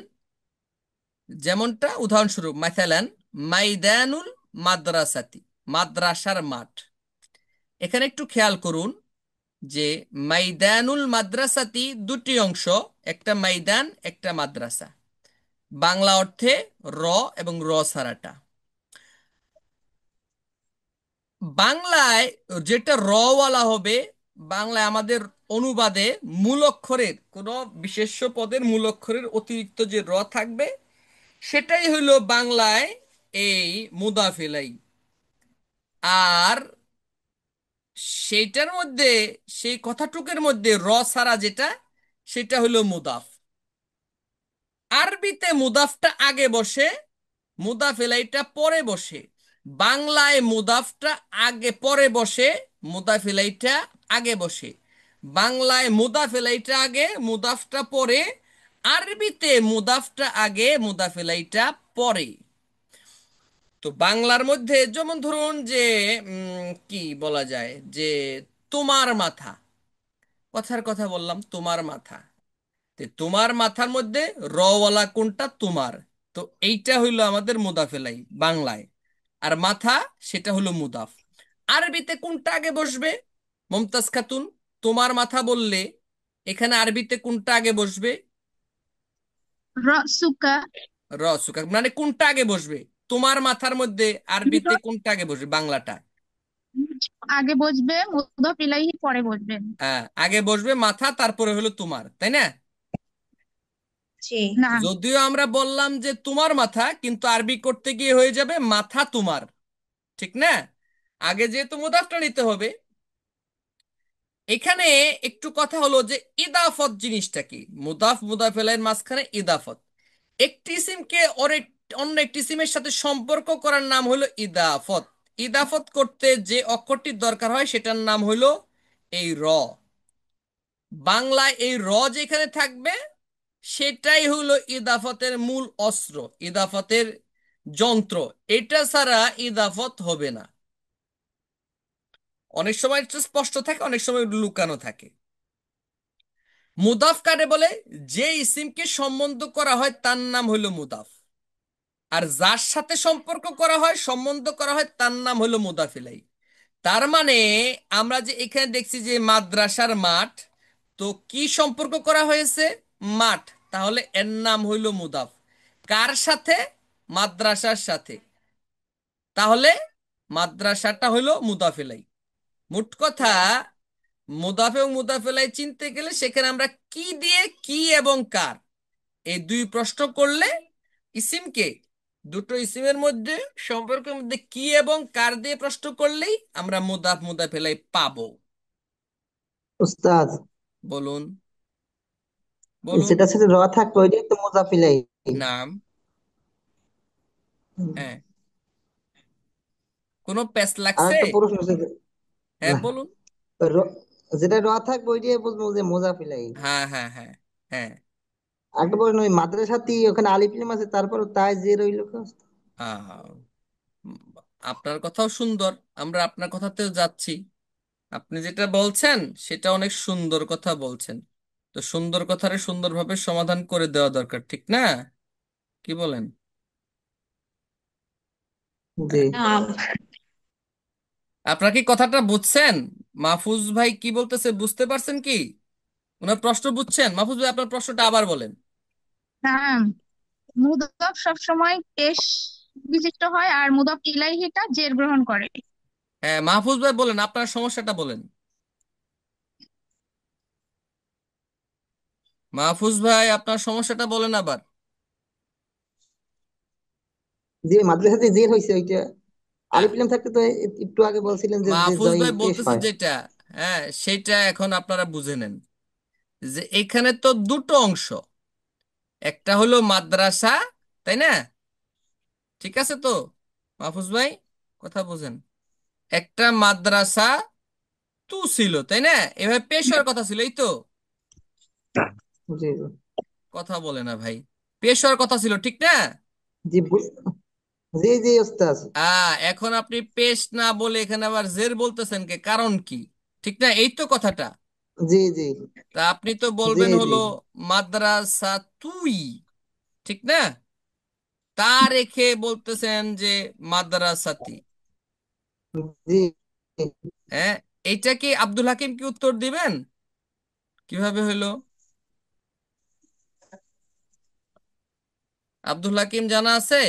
যেমনটা উদাহরণস্বরূপ, মাসালান মাইদানুল মাদ্রাসাতি, মাদ্রাসার মাঠ। এখানে একটু খেয়াল করুন যে মাইদানুল মাদ্রাসাতি দুটি অংশ, একটা মাইদান একটা মাদ্রাসা। বাংলা অর্থে র এবং র ছাড়াটা। বাংলায় যেটা রওয়ালা হবে, বাংলায় আমাদের অনুবাদে মূল অক্ষরের কোন বিশেষ্য পদের মূল অক্ষরের অতিরিক্ত যে র থাকবে সেটাই হইল বাংলায় এই মুদাফিলাই। আর সেইটার মধ্যে, সেই কথাটুকের মধ্যে র ছাড়া যেটা, সেটা হইল মুদাফ। আরবিতে মুদাফটা আগে বসে, মুদাফিলাইটা পরে বসে। বাংলায় মুদাফটা আগে পরে বসে, মুদাফিলাইটা আগে বসে। বাংলায় মুদাফিলাইটা আগে, মুদাফটা পরে। আরবিতে মুদাফটা আগে, মুদাফিলাইটা পরে। তো বাংলার মধ্যে যেমন ধরুন যে কি বলা যায় যে তোমার মাথা, কথার কথা বললাম তোমার মাথা। তে তোমার মাথার মধ্যে রওয়ালা কোনটা? তোমার। তো এইটা হইলো আমাদের মুদাফেলাই বাংলায়। আর মাথা সেটা হলো মুদাফ। আরবিতে কোনটা আগে বসবে? মমতাজ খাতুন, তোমার মাথা বললে এখানে আরবিতে কোনটা আগে বসবে? রসুকা। রসুকা, মানে কোনটা আগে বসবে তোমার মাথার মধ্যে? আরবিতে কোনটা আগে বসবে বাংলাটা? আগে বসবে, মুদফ ইলাইহি পরে বসবে। হ্যাঁ, আগে বসবে মাথা, তারপরে হলো তোমার, তাই না? জি। না। যদিও আমরা বললাম যে তোমার মাথা, কিন্তু আরবি করতে গিয়ে হয়ে যাবে মাথা তোমার, ঠিক না? আগে যেহেতু মুদাফটা নিতে হবে। এখানে একটু কথা হলো যে ইদাফত জিনিসটা কি। মুদাফ মুদাফেলের মাঝখানে ইদাফত, একটি ইসিমকে অন্য একটি ইসিমের সাথে সম্পর্ক করার নাম হলো ইদাফত। ইদাফত করতে যে অক্ষরটির দরকার হয় সেটার নাম হলো এই র। বাংলায় এই র যেখানে থাকবে সেটাই হলো ইদাফতের মূল অস্ত্র, ইদাফতের যন্ত্র। এটা ছাড়া ইদাফত হবে না। অনেক সময় এটা স্পষ্ট থাকে, অনেক সময় লুকানো থাকে। মুদাফ কারে বলে? যে ইসিমকে সম্বন্ধ করা হয় তার নাম হলো মুদাফ। আর যার সাথে সম্পর্ক করা হয়, সম্বন্ধ করা হয়, তার নাম হলো মুদাফিলাই। তার মানে আমরা যে এখানে দেখছি যে মাদ্রাসার মাঠ, তো কি সম্পর্ক করা হয়েছে? মাঠ। তাহলে এর নাম হইল মুদাফ। কার সাথে? মাদ্রাসার সাথে। তাহলে মাদ্রাসাটা হইল মুদাফিলাই। মোট কথা, মুদাফ এবং মুদাফিলাই চিনতে গেলে সেখানে আমরা কি দিয়ে, কি এবং কার, এই দুই প্রশ্ন করলে ইসিমকে, দুটো ইসিমের মধ্যে সম্পর্কের মধ্যে কি এবং কার দিয়ে প্রশ্ন করলেই আমরা মুদাফ মুদাফিলাই পাবো। উস্তাদ, বলুন, বলুন। যেটার সাথে র থাকবে ওইটাই তো মুজাফিলাই। নাম। হ্যাঁ, কোনো প্যাচ আর লাগছে? একটা প্রশ্ন আছে। হ্যাঁ, না, বলুন। র- যেটা র থাকবে ওইটাই বলবো যে মুজাফিলাই। হ্যাঁ, হ্যাঁ, হ্যাঁ, হ্যাঁ। একটা প্রশ্ন, ওই মাদ্রাসাতি ওখানে আলিফ লাম আছে, তারপর তাই যে রইল কি অবস্থা? আহ, উম, আপনার কথাও সুন্দর, আমরা আপনার কথাতেও যাচ্ছি। আপনি যেটা বলছেন সেটা অনেক সুন্দর কথা বলছেন। তো তো সুন্দর কথারে সুন্দরভাবে সমাধান করে দেওয়া দরকার, ঠিক না? কি বলেন? জি। হ্যাঁ। আপনারা কি কথাটা বুঝছেন? মাহফুজ ভাই কি বলতেছে বুঝতে পারছেন কি? ওনার প্রশ্ন বুঝছেন? মাহফুজ ভাই আপনার প্রশ্নটা আবার বলেন। হ্যাঁ, মুদফ সবসময় পেশ বিশিষ্ট হয় আর মুদফ ইলাইহিটা জের গ্রহণ করে। হ্যাঁ, মাহফুজ ভাই বলেন, আপনার সমস্যাটা বলেন। মাহফুজ ভাই আপনার সমস্যাটা বলেন আবার। জি মাদ্রাসাতে জের হয়েছে ওইটা। হ্যাঁ, আলিফ লাম থাকতে তো একটু আগে বলছিলেন যে যে মাহফুজ ভাই জয় পেশ বলতেছে হয়। যেটা, হ্যাঁ সেটা এখন আপনারা বুঝে নেন যে এখানে তো দুটো অংশ, একটা হলো মাদ্রাসা, তাই না? ঠিক আছে তো মাহফুজ ভাই, কথা বুঝেন। একটা মাদ্রাসা তু ছিল, তাই না? এভাবে পেশ হওয়ার কথা ছিল, এই তো। জি জি। কথা বলে না ভাই, পেশ হওয়ার কথা ছিল, ঠিক না? জি জি জি ওস্তাদ। এখন আপনি পেশ না বলে এখানে আবার জের বলতেছেন কে, কারণ কি? ঠিক না, এই তো কথাটা। জি জি তা আপনি তো জি বলবেন জি হলো মাদ্রাসা তুই, ঠিক না? তা রেখে বলতেছেন যে মাদ্রাসাতি। জি। হ্যাঁ, এইটা কি আব্দুল হাকিম কি উত্তর দিবেন? কিভাবে হইলো? আব্দুল হাকিম জানা আছে?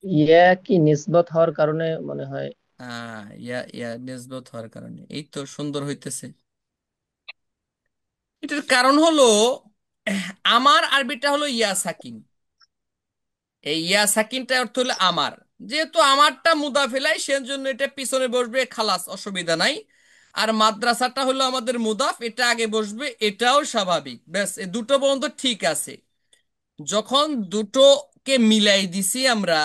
ইয়া কি নিসবত হওয়ার কারণে মনে হয়। ইয়া ইয়া নিসবত হওয়ার কারণে, এই তো সুন্দর হইতেছে। এটার কারণ হলো আমার আরবিটা হলো ইয়া সাকিন। এই ইয়া সাকিনটা অর্থ হলো আমার। যেহেতু আমারটা মুদাফিলাই, সেজন্য এটা পিছনে বসবে, খালাস, অসুবিধা নাই। আর মাদ্রাসাটা হলো আমাদের মুদাফ, এটা আগে বসবে, এটাও স্বাভাবিক। ব্যাস, এই দুটো পর্যন্ত ঠিক আছে। যখন দুটোকে মিলাই দিছি আমরা,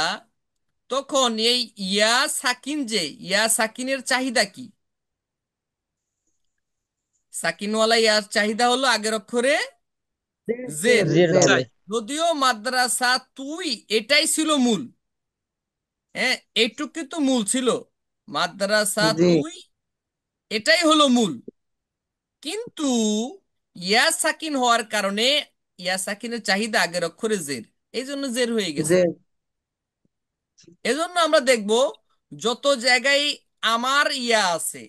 তখন এই ইয়া সাকিন, যে ইয়া সাকিনের চাহিদা কি? সাকিনওয়ালা ইয়ার চাহিদা হলো আগের অক্ষরে জের। জির জের। হবে। যদিও মাদ্রাসা তুই এটাই ছিল মূল, হ্যাঁ এইটুক কিন্তু মূল ছিল, মাদ্রাসা জি তুই এটাই হলো মূল। কিন্তু ইয়া সাকিন হওয়ার কারণে ইয়া সাকিনের চাহিদা আগের অক্ষরে জের, এই জন্য জের হয়ে গেছে। জের। এজন্য আমরা দেখব যত জায়গায় আমার ইয়া আছে,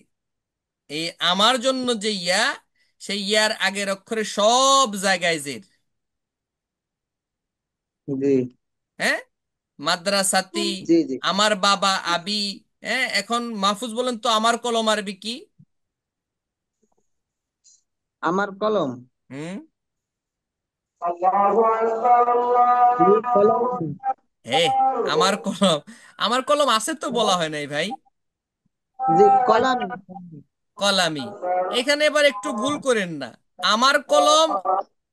এই আমার জন্য যে ইয়া, সেই ইয়ার আগের অক্ষরে সব জায়গায় জের। জি হ্যাঁ, মাদ্রাসাতি, জি জি। আমার বাবা আবি। হ্যাঁ, এখন মাহফুজ বলেন তো আমার কলম আরবি কি? আমার কলম। হুম। জি কলম। হে, আমার কলম, আমার কলম আছে তো বলা হয় নাই ভাই, জি কলাম। কলামি। এখানে এবার একটু ভুল করেন না, আমার কলম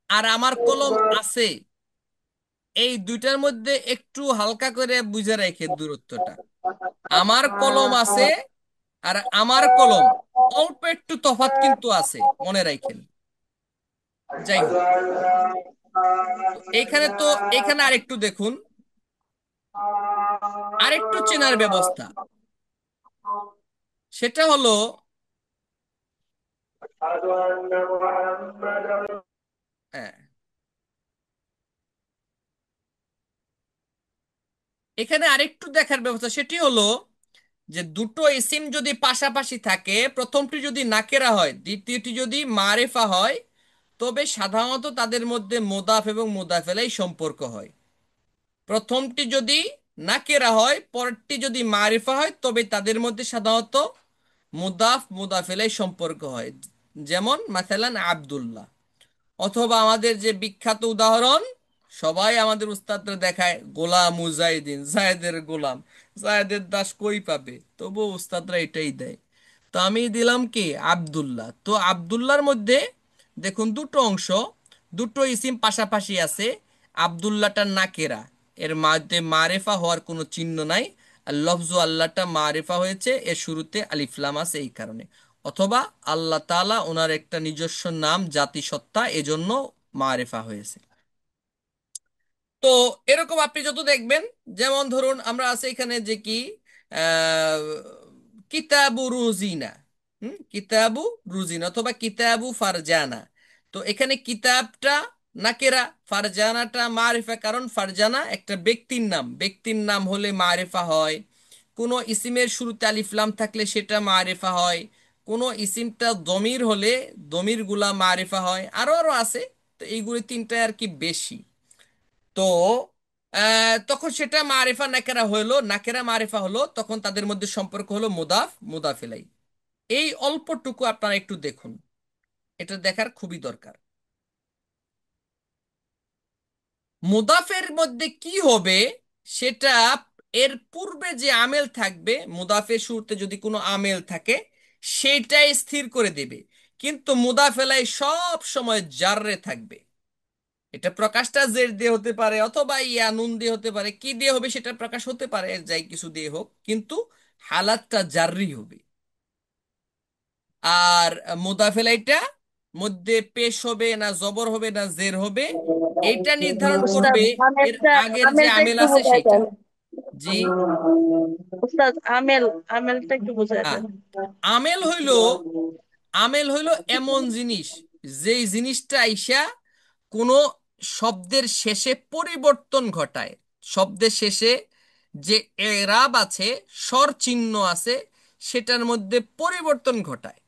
আর আমার কলম আছে, এই দুইটার মধ্যে একটু হালকা করে বুঝে রেখে দূরত্বটা। আমার কলম আছে আর আমার কলম, অল্প একটু তফাৎ কিন্তু আছে, মনে রাখেন। যাই হোক, তো এখানে আরেকটু দেখুন, আরেকটু চেনার ব্যবস্থা, সেটা হলো হ্যাঁ, এখানে আরেকটু দেখার ব্যবস্থা, সেটি হলো যে দুটো ইসিম যদি পাশাপাশি থাকে, প্রথমটি যদি নাকেরা হয়, দ্বিতীয়টি যদি মারেফা হয়, তবে সাধারণত তাদের মধ্যে মুদাফ এবং মুদাফেলাই সম্পর্ক হয়। প্রথমটি যদি নাকেরা হয়, পরেরটি যদি মারিফা হয়, তবে তাদের মধ্যে সাধারণত মুদাফ মুদাফেলাই সম্পর্ক হয়। যেমন মাসালান আব্দুল্লাহ, অথবা আমাদের যে বিখ্যাত উদাহরণ, সবাই আমাদের উস্তাদরা দেখায় গোলাম মুজাহিদিন, জায়েদের গোলাম, জায়েদের দাস কই পাবে, তবু উস্তাদরা এটাই দেয়। তো আমি দিলাম কি আব্দুল্লাহ, তো আব্দুল্লাহর মধ্যে দেখুন দুটো অংশ, দুটো ইসিম পাশাপাশি আছে। আব্দুল্লাহটা নাকেরা, এর মধ্যে মারেফা হওয়ার কোনো চিহ্ন নাই, আর লফজু আল্লাহটা মারেফা হয়েছে, এর শুরুতে আলিফ লাম আছে এই কারণে। অথবা আল্লাহ তাআলা ওনার একটা নিজস্ব নাম, জাতিসত্তা, এজন্য মারেফা হয়েছে। তো এরকম আপনি যত দেখবেন, যেমন ধরুন আমরা আছে এখানে যে কি আহ, কিতাবু রুজিনা, কিতাবু রুজিনা অথবা কিতাবু ফারজানা। তো এখানে কিতাবটা নাকেরা, ফারজানাটা মারিফা, কারণ ফারজানা একটা ব্যক্তির নাম, ব্যক্তির নাম হলে মারিফা হয়। কোনো ইসিমের শুরুতে আলিফ লাম থাকলে সেটা মারিফা হয়। কোনো ইসিমটা দমির হলে দমির গুলা মারিফা হয়, আরো আরো আছে। তো এইগুলি তিনটা আর কি বেশি। তো তখন সেটা মারিফা নাকেরা হলো, নাকেরা মারিফা হলো, তখন তাদের মধ্যে সম্পর্ক হলো মুদাফ মুদাফ ইলাই। এই অল্পটুকু আপনারা একটু দেখুন, এটা দেখার খুবই দরকার। মুদাফের মধ্যে কি হবে সেটা, এর পূর্বে যে আমেল থাকবে, মুদাফের শুরুতে যদি কোনো আমেল থাকে সেটাই স্থির করে দেবে। কিন্তু মুদাফেলাই সব সময় জাররে থাকবে। এটা প্রকাশটা জের দিয়ে হতে পারে অথবা ইয়া নুন দিয়ে হতে পারে, কি দিয়ে হবে সেটা প্রকাশ হতে পারে, যাই কিছু দিয়ে হোক, কিন্তু হালাতটা জাররি হবে। আর মুদাফেলাইটা মধ্যে পেশ হবে না জবর হবে না জের হবে, এইটা নির্ধারণ উস্তাদ করবে এর আমেলটা আগের যে আমেলটা আমেল একটু আছে বুঝাই সেটা। দেন। জি। উস্তাদ আমেলটা একটু বুঝাই হ্যাঁ, দেন। আমেল হইল, আমেল হইল এমন জিনিস, যেই জিনিসটা আইসা কোনো শব্দের শেষে পরিবর্তন ঘটায়। শব্দের শেষে যে এরাব আছে, স্বর চিহ্ন আছে, সেটার মধ্যে পরিবর্তন ঘটায়।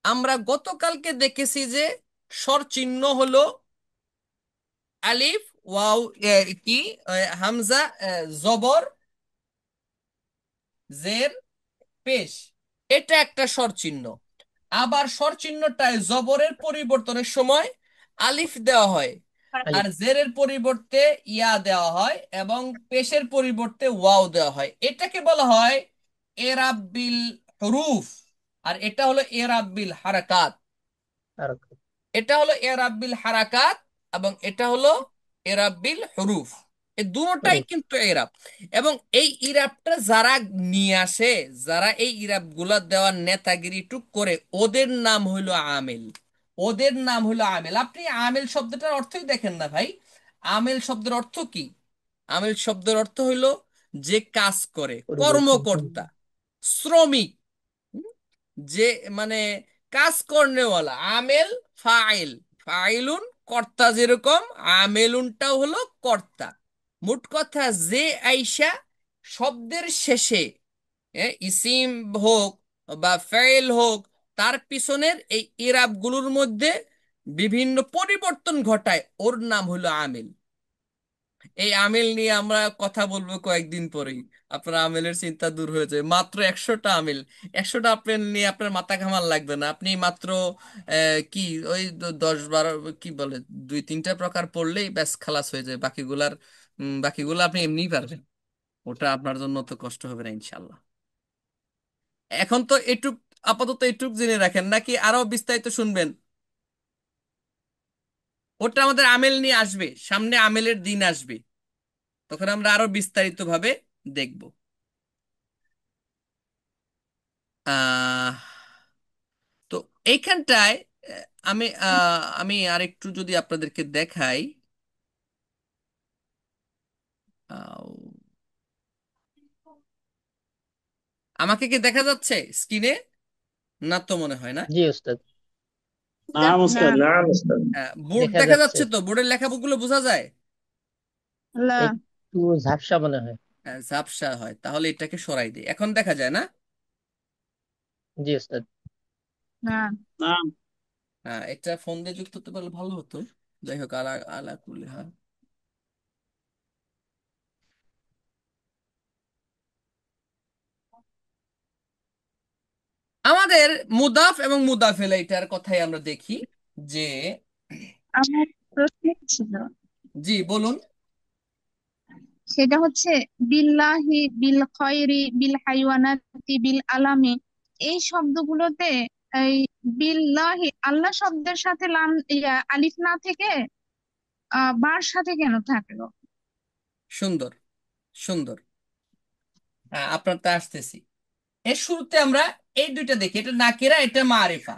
আমরা গতকালকে দেখেছি যে স্বর চিহ্ন হলো আলিফ ওয়াও, কি, হামজা, জবর, জের, পেশ, এটা একটা স্বর চিহ্ন। আবার স্বর চিহ্নটায় জবরের পরিবর্তনের সময় আলিফ দেওয়া হয়, আর আলিফ। জেরের পরিবর্তে ইয়া দেওয়া হয়, এবং পেশের পরিবর্তে ওয়াও দেওয়া হয়। এটাকে বলা হয় এরাব বিল হুরুফ, আর এটা হলো এরাব বিল হারাকাত। আর এটা হলো এরাব বিল হারাকাত এবং এটা হলো এরাব বিল হুরুফ। এই দুটোটাই হরুফ। কিন্তু এরাব। এবং এই ইরাবটা যারা নিয়ে আসে, যারা এই ইরাব গুলা দেওয়ার নেতাগিরি টুক করে, ওদের নাম হইলো আমেল। ওদের নাম হইলো আমেল। আপনি আমেল শব্দটার অর্থই দেখেন না ভাই। আমেল শব্দের অর্থ কি? আমেল শব্দের অর্থ হইলো যে কাজ করে, পরিবর্তন। কর্মকর্তা, শ্রমিক, যে মানে কাজ কর্নেওয়ালা। আমেল ফাইল, ফাইলুন কর্তা, যেরকম আমেলুনটাও হলো কর্তা। মোট কথা, যে আইসা শব্দের শেষে, ইসিম হোক বা ফাইল হোক, তার পিছনের এই ইরাব গুলোর মধ্যে বিভিন্ন পরিবর্তন ঘটায়, ওর নাম হলো আমেল। এই আমেল নিয়ে আমরা কথা বলবো কয়েকদিন পরেই। আপনার আমেলের চিন্তা দূর হয়ে যায়। মাত্র 100টা আমেল, 100টা আপেল নিয়ে আপনার মাথা ঘামান লাগবে না। আপনি মাত্র কি ওই 10-12, কি বলে, 2-3টা প্রকার পড়লেই ব্যাস খালাস হয়ে যায়। বাকিগুলো আপনি এমনিই পারবেন। ওটা আপনার জন্য তো কষ্ট হবে না ইনশাল্লাহ। এখন তো এটুক, আপাতত এটুক জেনে রাখেন, নাকি আরো বিস্তারিত শুনবেন? ওটা আমাদের আমেল নিয়ে আসবে, সামনে আমেলের দিন আসবে, তখন আমরা আরো বিস্তারিত ভাবে দেখব। আহ তো এইখানটায় আমি আরেকটু যদি আপনাদেরকে দেখাই। আহ, আমাকে কি দেখা যাচ্ছে স্ক্রিনে? না তো মনে হয় না। জি উস্তাদ, নাম না, উস্তাদ। বোর্ড দেখা দেখা যাচ্ছে। যাচ্ছে তো? বোর্ডের লেখাগুলো বোঝা যায়? লা, একটু ঝাপসা মনে হয়। ঝাপসা হয়, তাহলে এটাকে সরাই দিই। এখন দেখা যায় না? জি উস্তাদ। না। নাম। হ্যাঁ, এটা ফোন দিয়ে যুক্ত হতে পারলে ভালো হতো। যাই হোক, আলা আলা কুল্লি হাল। আমাদের মুদাফ এবং মুদাফেল এটার কথাই আমরা দেখি যে, আমার প্রশ্ন ছিল, জি বলুন। সেটা হচ্ছে বিল্লাহি, বিল খয়রি, বিল হাইওয়ানাতি, বিল আলামি, এই শব্দগুলোতে এই বিল্লাহি আল্লাহ শব্দের সাথে লাম আলিফ না থেকে বার সাথে কেন থাকলো? সুন্দর, সুন্দর। হ্যাঁ, আপনার তা আসতেছি। এর শুরুতে আমরা এই দুইটা দেখি, এটা নাকিরা, এটা মারিফা।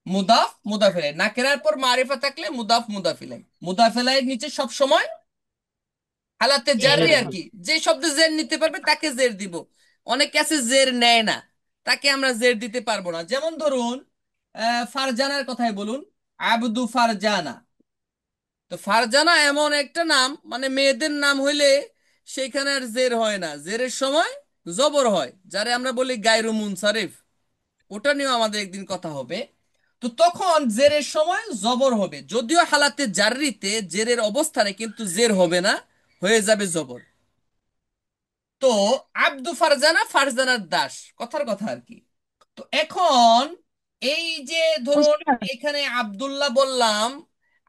মুদাফ মুদাফিলাই, নাকিরার পর মারিফা থাকলে মুদাফ মুদাফিলাই। মুদাফিলাই নিচে সব সময় হালাতে জাররি জের। আর কি, যে শব্দ জের নিতে পারবে তাকে জের দিব। অনেকে আছে জের নেয় না, তাকে আমরা জের দিতে পারবো না। যেমন ধরুন ফারজানার কথাই বলুন, আবদু ফারজানা। তো ফারজানা এমন একটা নাম, মানে মেয়েদের নাম হইলে সেখানে আর জের হয় না, জেরের সময় জবর হয়, যারে আমরা বলি গায়রু মুনসারিফ। ওটা নিয়েও আমাদের একদিন কথা হবে। তো তখন জেরের সময় জবর হবে, যদিও হালাতে জাররিতে জেরের অবস্থানে কিন্তু জের হবে না, হয়ে যাবে জবর। তো আব্দু ফারজানা, ফারজানার দাস, কথার কথা আর কি। তো এখন এই যে ধরুন উস্তাদ, এখানে আব্দুল্লাহ বললাম,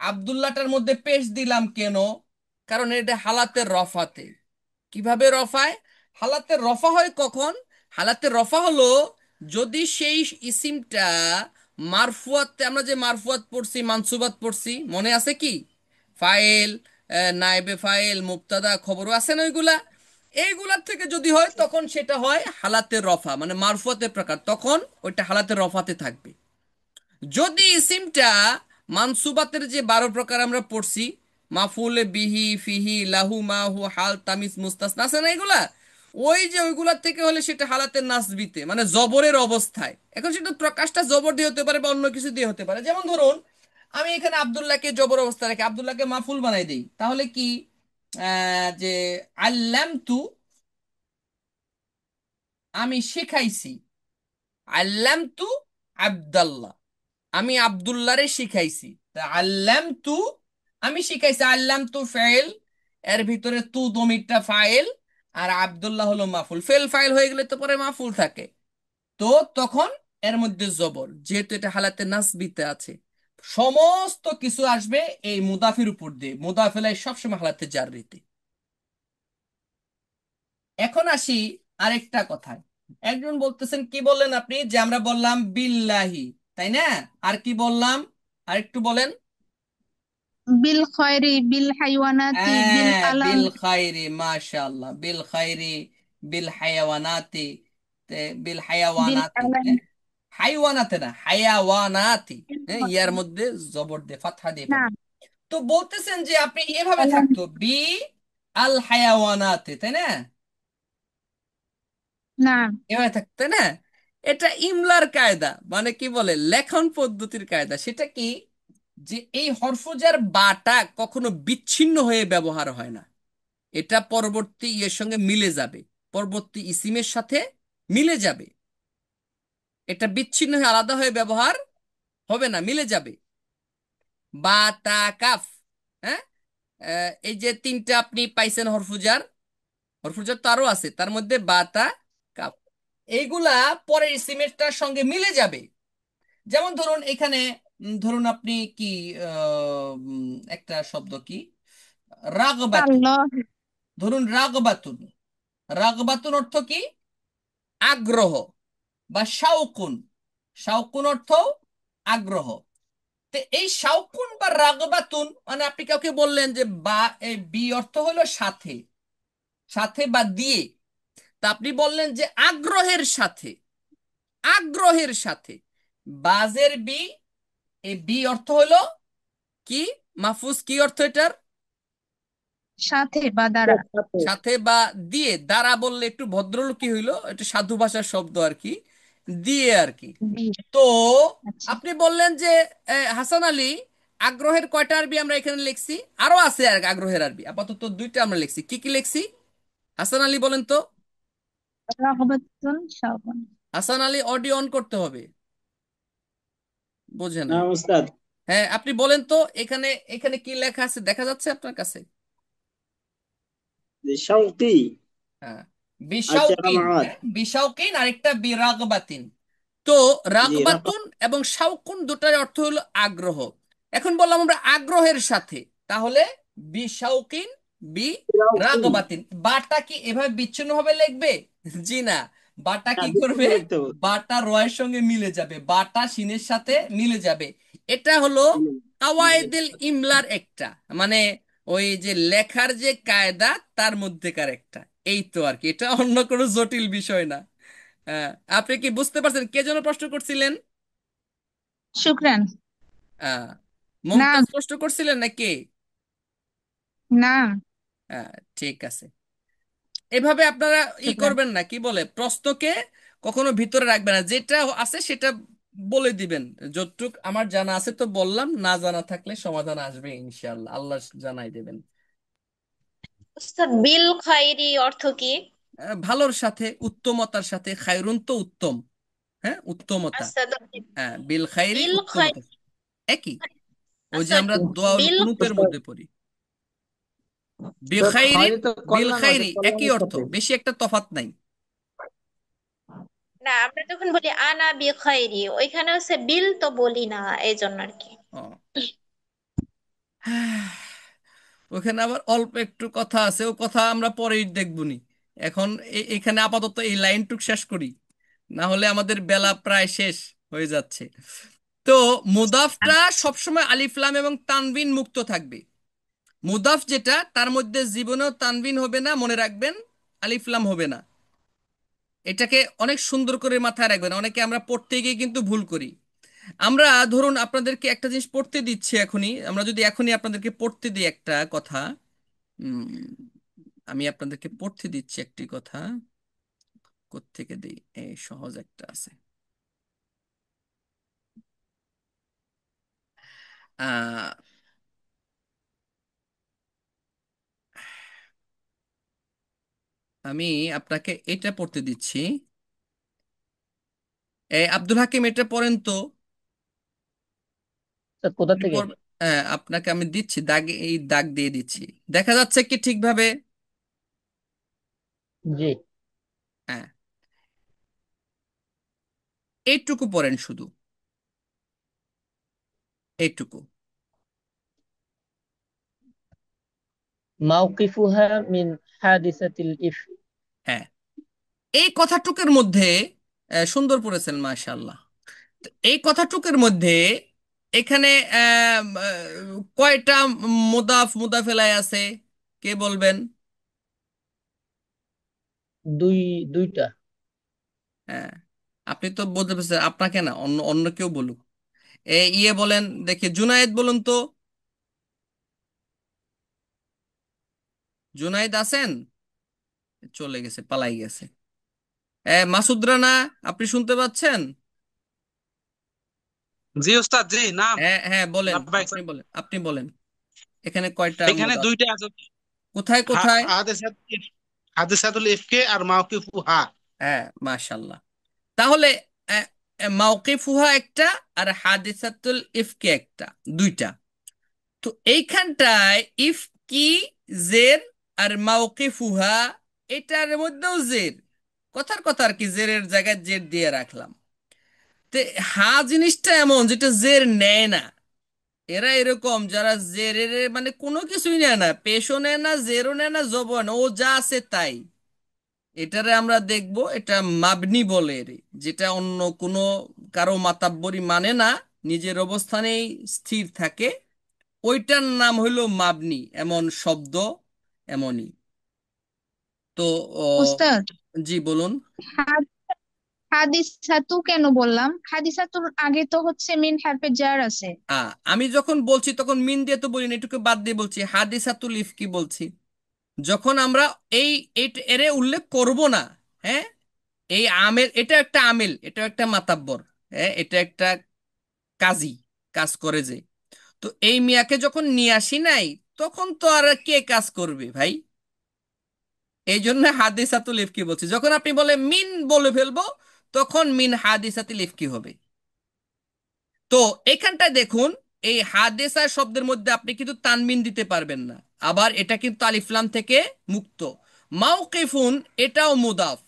আব্দুল্লাহটার মধ্যে পেশ দিলাম কেন? কারণ এটা হালাতের রফাতে। কিভাবে রফায়? হালাতের রফা হয় কখন? হালাতের রফা হলো যদি সেই ইসিমটা মারফুয়াতে, আমরা যে মারফুয়াত পড়ছি, মানসুবাত পড়ছি, মনে আছে কি? ফাইল, নায়েবে ফাইল, মুবতাদা, খবরও আছে না ওইগুলা? এইগুলার থেকে যদি হয় তখন সেটা হয় হালাতের রফা, মানে মারফুয়াতের প্রকার, তখন ওইটা হালাতের রফাতে থাকবে। যদি ইসিমটা মানসুবাতের যে 12 প্রকার আমরা পড়ছি, মাফুলে বিহি, ফিহি, লাহু, মাহু, হাল, তামিজ, মুস্তাসনা, আছে না এগুলা? ওই যে ওইগুলার থেকে হলে সেটা হালাতের নাসবিতে, মানে জবরের অবস্থায়। এখন সেটা প্রকাশটা জবর দিয়ে হতে পারে বা অন্য কিছু দিয়ে হতে পারে। যেমন ধরুন আমি এখানে আব্দুল্লাহকে জবর অবস্থা রেখে আব্দুল্লাহকে মাফুল বানাই দেই, তাহলে কি যে আল্লাম তু, আমি শিখাইছি, আল্লাম তু আব্দাল্লাহ, আমি আব্দুল্লাহরে শিখাইছি। তা আল্লাম তু, আমি শিখাইছি, আল্লাম তু ফেল, এর ভিতরে তু দমিরটা ফাইল, আর আব্দুল্লাহ হলো মাফুল। ফেল ফাইল হয়ে গেলে তো পরে মাফুল থাকে। তো তখন এর মধ্যে জবর, যেহেতু এটা হালাতে নাসবিতে আছে, সমস্ত কিছু আসবে এই মুদাফির উপর দিয়ে। মুদাফিলাই সবসময় হালাতে জাররিতে। এখন আসি আরেকটা কথায়। একজন বলতেছেন, কি বললেন আপনি? যে আমরা বললাম বিল্লাহি, তাই না? আর কি বললাম? আরেকটু বলেন। বিল খয়রি বিল হাইওয়ানাতি বিল হ্যাঁ, বিল আলামি। খাইরি, মাশাআল্লাহ, বিল খাইরি, বিল হায়াওয়ানাতি, বিল বিল হায়াওয়ানাতি, আলামি। হ্যাঁ? হাইওয়ানাতে না, হায়াওয়ানাতি। হ্যাঁ, ইয়ার মধ্যে জবর দিয়ে, ফাতহা দিয়ে না, পড়বে। তো বলতেছেন যে আপনি এভাবে আলামি। থাকতো, বি আল হায়াওয়ানাতে, তাই না? না, এভাবে থাকতো, তাই না? এটা ইমলার কায়দা, মানে কি বলে, লেখন পদ্ধতির কায়দা। সেটা কি? যে এই হরফজার বাটা কখনো বিচ্ছিন্ন হয়ে ব্যবহার হয় না। এটা পরবর্তী ইয়ের সঙ্গে মিলে যাবে, পরবর্তী ইসিমের সাথে মিলে যাবে। এটা বিচ্ছিন্ন হয়ে আলাদা হয়ে ব্যবহার হবে না, মিলে যাবে। বা, তা, কাফ। হ্যাঁ, এই যে তিনটা আপনি পাইছেন হরফুজার, হরফুজার তো আরো আছে, তার মধ্যে বা, তা, কাফ, এইগুলা পরের ইসিমেরটার সঙ্গে মিলে যাবে। যেমন ধরুন এখানে ধরুন আপনি কি একটা শব্দ কি, রাগবাতুন। তাল্লাহ। ধরুন রাগবাতুন, রাগবাতুন অর্থ কি? আগ্রহ। বা শাউকুন, শাউকুন অর্থ আগ্রহ। তো এই শাউকুন বা রাগবাতুন, মানে আপনি কাউকে বললেন যে বা, এই বি অর্থ হলো সাথে, সাথে বা দিয়ে। তা আপনি বললেন যে আগ্রহের সাথে, আগ্রহের সাথে, বাজের বি, এই বি অর্থ হলো কি? মাহফুজ, কি অর্থ এটার? সাথে বা দ্বারা। সাথে। সাথে বা দিয়ে। দ্বারা বললে একটু ভদ্রলোক কি হইলো, একটু সাধু ভাষার শব্দ আর কি, দিয়ে আর কি। জি। তো আচ্ছা। আপনি বললেন যে হাসান আলী, আগ্রহের কয়টা আরবি আমরা এখানে লিখছি? আরো আছে আর আগ্রহের আরবি, আপাতত দুইটা আমরা লিখছি। কি কি লিখছি হাসান আলী বলেন তো? রাগবাতুন শাওকুন। হাসান আলী, অডিও অন করতে হবে, বোঝে নাই। হ্যাঁ উস্তাদ। হ্যাঁ, আপনি বলেন তো, এখানে এখানে কি লেখা আছে দেখা যাচ্ছে আপনার কাছে? যে শৌকি। হ্যাঁ, আচ্ছা বিশাউকিন। রামাত। হ্যাঁ, বিশাউকিন, আরেকটা বিরাগবাতিন। তো জি রাফা। রাগবাতুন এবং শাউকুন দুটার অর্থ হলো আগ্রহ। এখন বললাম আমরা আগ্রহের সাথে, তাহলে বিশাউকিন, বি শৌকি। রাগবাতিন। বাটা কি এভাবে বিচ্ছিন্ন ভাবে লিখবে? জি না, বাটা না কি দেখুন করবে? লিখতে হবে। বাটা রয়ের সঙ্গে মিলে যাবে, বাটা সিনের সাথে মিলে যাবে। এটা হলো কাওয়ায়েদুল ইমলার একটা, মানে ওই যে লেখার যে কায়দা, তার মধ্যেকার একটা। এই তো আর কি, এটা অন্য কোনো জটিল বিষয় না। হ্যাঁ, আপনি কি বুঝতে পারছেন কে যেন প্রশ্ন করছিলেন? শুক্রান। আহ, না, মুমতাজ প্রশ্ন করছিলেন নাকি? না, হ্যাঁ, ঠিক আছে। এভাবে আপনারা ই শুক্রান। করবেন না, কি বলে, প্রশ্নকে কখনো ভিতরে রাখবে না, যেটা আছে সেটা বলে দিবেন। যতটুক আমার জানা আছে তো বললাম, না জানা থাকলে সমাধান আসবে ইনশাআল্লাহ, আল্লাহ জানাই দেবেন। উস্তাদ বিল খয়রি অর্থ কি? ভালোর সাথে, উত্তমতার সাথে, খায়রুন তো উত্তম, হ্যাঁ উত্তমতা। আচ্ছা তো হ্যাঁ, বিল খাইরি বিল খয় উত্তমতা, একই। ওই যে আচ্ছা আমরা দোয়াউল বিল কুনুতের উস্তাদ, মধ্যে পড়ি, তো বিখাইরি, খয়রে তো বিল কল্যাণ আছে, খাইরি, একই কল্যাণের অর্থ, সাথে। বেশি একটা তফাৎ নাই। না, আমরা যখন বলি আনা বি খয়রি, ওইখানে হচ্ছে বিল তো বলি না, এই জন্য আর কি। ও ওখানে আবার অল্প একটু কথা আছে, ও কথা আমরা পরেই দেখবনি। এখন এখানে আপাতত এই লাইনটুক শেষ করি, না হলে আমাদের বেলা প্রায় শেষ হয়ে যাচ্ছে। তো মুদাফটা সবসময় আলিফ লাম এবং তানবিন মুক্ত থাকবে। মুদাফ যেটা, তার মধ্যে জীবনেও তানবিন হবে না, মনে রাখবেন, আলিফ লাম হবে না। এটাকে অনেক সুন্দর করে মাথায় রাখবেন, অনেকে আমরা পড়তে গিয়ে কিন্তু ভুল করি। আমরা ধরুন আপনাদেরকে একটা জিনিস পড়তে দিচ্ছি এখনই, আমরা যদি এখনই আপনাদেরকে পড়তে দিই একটা কথা, উম, আমি আপনাদেরকে পড়তে দিচ্ছি একটি কথা, কোত্থেকে দিই, এই সহজ একটা আছে। আহ আমি আপনাকে এটা পড়তে দিচ্ছি। আব্দুল হাকিম, এটা পড়েন তো। স্যার কোথা আপনি থেকে? আপনাকে আমি দিচ্ছি দাগ, এই দাগ দিয়ে দিচ্ছি, দেখা যাচ্ছে কি ঠিকভাবে? জি। হ্যাঁ, এইটুকু পড়েন শুধু, এইটুকু। মাওকিফুহা মিন হাদিসাতিল ইফ। হ্যাঁ, এই কথাটুকের মধ্যে সুন্দর পড়েছেন মাশাআল্লাহ। তো এই কথাটুকের মধ্যে এখানে কয়টা মুদাফেলায় আছে, কে বলবেন? দুই, দুইটা। হ্যাঁ, আপনি তো বলতে পারছেন, আপনাকে না, অন্য অন্য কেউ বলুক। ইয়ে বলেন দেখি, জুনায়েদ বলুন তো, জুনায়েদ আছেন? চলে গেছে, পালাই গেছে। মাসুদ রানা, আপনি শুনতে পাচ্ছেন? জি ওস্তাদ, জি নাম। হ্যাঁ হ্যাঁ, বলেন, লাব্বাইক আপনি স্যার। বলেন, আপনি বলেন, এখানে কয়টা এখানে মুদাফ, দুইটা আছে। কোথায় কোথায়? হাদিসাতুল ইফকে আর মাওকিফুহা। হ্যাঁ, মাশাল্লাহ। তাহলে মাওকিফুহা একটা, আর হাদিসাতুল ইফকে একটা, দুইটা। তো এইখানটায় ইফকি জের, আর মাওকিফুহা এটার মধ্যেও জের, কথার কথা আর কি, জেরের জায়গায় জের দিয়ে রাখলাম। তো হা জিনিসটা এমন যেটা জের নেয় না। এরা এরকম যারা জেরের মানে কোনো কিছুই নেয় না, পেশও নেয় না, জেরও নেয় না, জবর না, ও যা আছে তাই। এটারে আমরা দেখব, এটা মাবনি বলে এরে, যেটা অন্য কোনো কারো মাতাব্বরি মানে না, নিজের অবস্থানেই স্থির থাকে, ওইটার নাম হইল মাবনি, এমন শব্দ এমনই। তো ও, উস্তাদ, জি বলুন। হা- হাদিসাতু কেন বললাম? হাদিসাতুর আগে তো হচ্ছে মিন হারফে জার আছে। আমি যখন বলছি তখন মিন দিয়ে তো বলি না, এটুকু বাদ দিয়ে বলছি, হাদিসাতুল ইফকি বলছি। যখন আমরা এই এরে উল্লেখ করব না, হ্যাঁ, এই আমেল, এটা একটা আমেল, এটা একটা মাতাব্বর, হ্যাঁ, এটা একটা কাজী, কাজ করে যে। তো এই মিয়াকে যখন নিয়ে আসি নাই, তখন তো আর কে কাজ করবে ভাই? এই জন্য হাদিসাতুল ইফকি বলছি। যখন আপনি বলে মিন বলে ফেলবো, তখন মিন হাদিসাতুল ইফকি হবে। তো এখানটায় দেখুন, এই হাদেসা শব্দের মধ্যে আপনি কিন্তু তানবিন দিতে পারবেন না, আবার এটা কিন্তু আলিফলাম থেকে মুক্ত। মাওকিফুন, এটাও মুদাফ,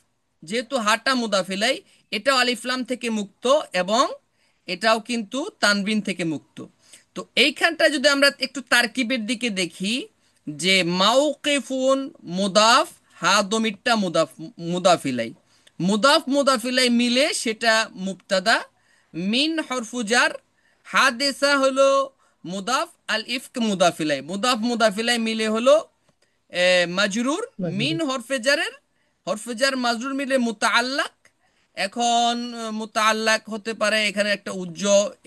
যেহেতু হাটা মুদাফিলাই, এটাও আলিফলাম থেকে মুক্ত, এবং এটাও কিন্তু তানবিন থেকে মুক্ত। তো এইখানটায় যদি আমরা একটু তারকিবের দিকে দেখি, যে মাওকিফুন মুদাফ, হা দমিরটা মুদাফ, মুদাফিলাই, মুদাফ মুদাফিলাই মিলে সেটা মুবতাদা, মিন হরফুজার, হাদেসা হলো মুদাফ, আল ইফক মুদাফিলাই, মুদাফ মুদাফিলাই মিলে হলো মাজরুর, মিন মাজরুর। হরফেজারের, হরফেজার মাজরুর মিলে মুতাআল্লাক। এখন মুতাআল্লাক হতে পারে এখানে একটা উজ্জ,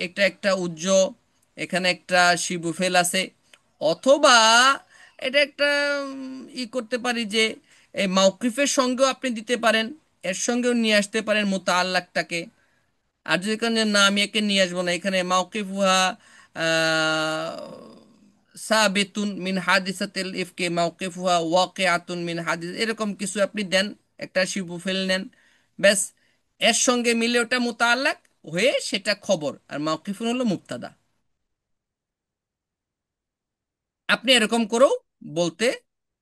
এটা একটা উজ্জ, এখানে একটা শিবুফেল আছে, অথবা এটা একটা ই করতে পারি যে এই মাউকিফের সঙ্গেও আপনি দিতে পারেন, এর সঙ্গেও নিয়ে আসতে পারেন মুতাআল্লাকটাকে। আর যদি এখানে না আমি একে নিয়ে আসবো না, এখানে মাওকিফুহা সাবিতুন মিন হাদিসাতিল ইফকে মাওকিফুহা ওয়াকিআতুন মিন হাদিস, এরকম কিছু আপনি দেন, একটা শিবু ফেল নেন, ব্যাস। এর সঙ্গে মিলে ওটা মুতাআল্লাক হয়ে সেটা খবর, আর মাওকিফুন হলো মুবতাদা। আপনি এরকম করেও বলতে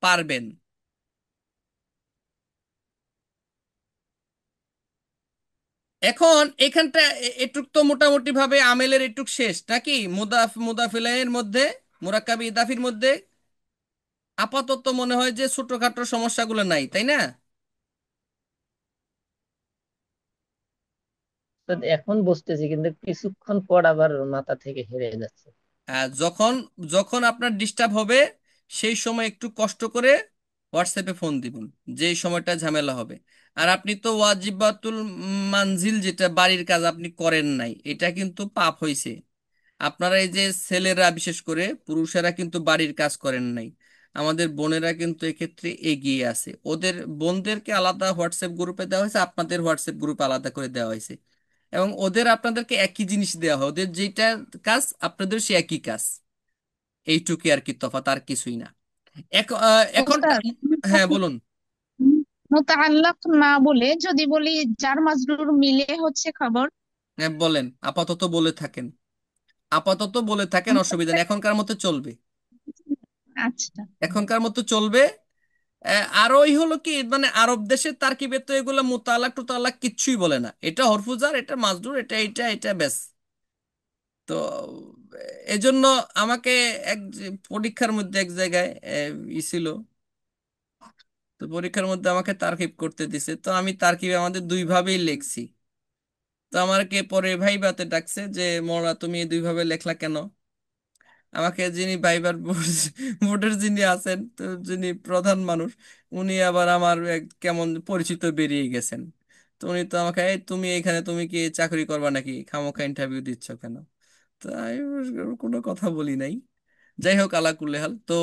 পারবেন। এখন এখানটা এটুক তো মোটামুটি ভাবে আমেলের এটুক শেষ নাকি? মুদাফিলের মধ্যে, মুরাক্কাবি ইদাফির মধ্যে আপাতত মনে হয় যে ছোটখাটো সমস্যাগুলো নাই, তাই না? তো এখন বুঝতেছি, কিন্তু কিছুক্ষণ পর আবার মাথা থেকে হেরে যাচ্ছে। যখন যখন আপনার ডিস্টার্ব হবে সেই সময় একটু কষ্ট করে হোয়াটসঅ্যাপে ফোন দিবেন, যেই সময়টা ঝামেলা হবে। আর আপনি তো ওয়াজিবাতুল মানজিল, যেটা বাড়ির কাজ আপনি করেন নাই, এটা কিন্তু পাপ হইছে। আপনারা এই যে ছেলেরা, বিশেষ করে পুরুষেরা কিন্তু বাড়ির কাজ করেন নাই। আমাদের বোনেরা কিন্তু এক্ষেত্রে এগিয়ে আছে, ওদের বোনদেরকে আলাদা হোয়াটসঅ্যাপ গ্রুপে দেওয়া হয়েছে, আপনাদের হোয়াটসঅ্যাপ গ্রুপ আলাদা করে দেওয়া হয়েছে, এবং ওদের আপনাদেরকে একই জিনিস দেওয়া হয়, ওদের যেটা কাজ আপনাদের সে একই কাজ, এইটুকুই আর কি তফাৎ, আর কিছুই না। এখন ওস্তাদ, হ্যাঁ বলুন। মুতাআল্লাক না বলে যদি বলি জার মাজরুর মিলে হচ্ছে খবর। হ্যাঁ বলেন, আপাতত বলে থাকেন, আপাতত বলে থাকেন, অসুবিধা নেই, এখনকার মতো চলবে, আচ্ছা। এখনকার মতো চলবে। আর ওই হলো কি, মানে আরব দেশের তারকিবে তো এগুলো মুতালাক টুতালাক কিচ্ছুই বলে না, এটা হরফুজার, এটা মাজরুর, এটা এটা এটা ব্যাস। তো এজন্য আমাকে পরীক্ষার মধ্যে এক জায়গায় ছিল, তো পরীক্ষার মধ্যে আমাকে তারকিব করতে দিছে, তো আমি তারকিবে আমাদের দুই ভাবেই লিখছি। তো আমাকে পরে ভাইবাতে ডাকছে যে মোরা তুমি দুই ভাবে লেখলা কেন। আমাকে যিনি ভাইবার বোর্ডের যিনি আছেন, তো যিনি প্রধান মানুষ, উনি আবার আমার এক কেমন পরিচিত বেরিয়ে গেছেন। তো উনি তো আমাকে, "এই তুমি এখানে তুমি কি চাকরি করবা নাকি, খামোখা ইন্টারভিউ দিচ্ছ কেন?" তো আমি কোনো কথা বলি নাই। যাই হোক, আলা কুল্লে হাল, তো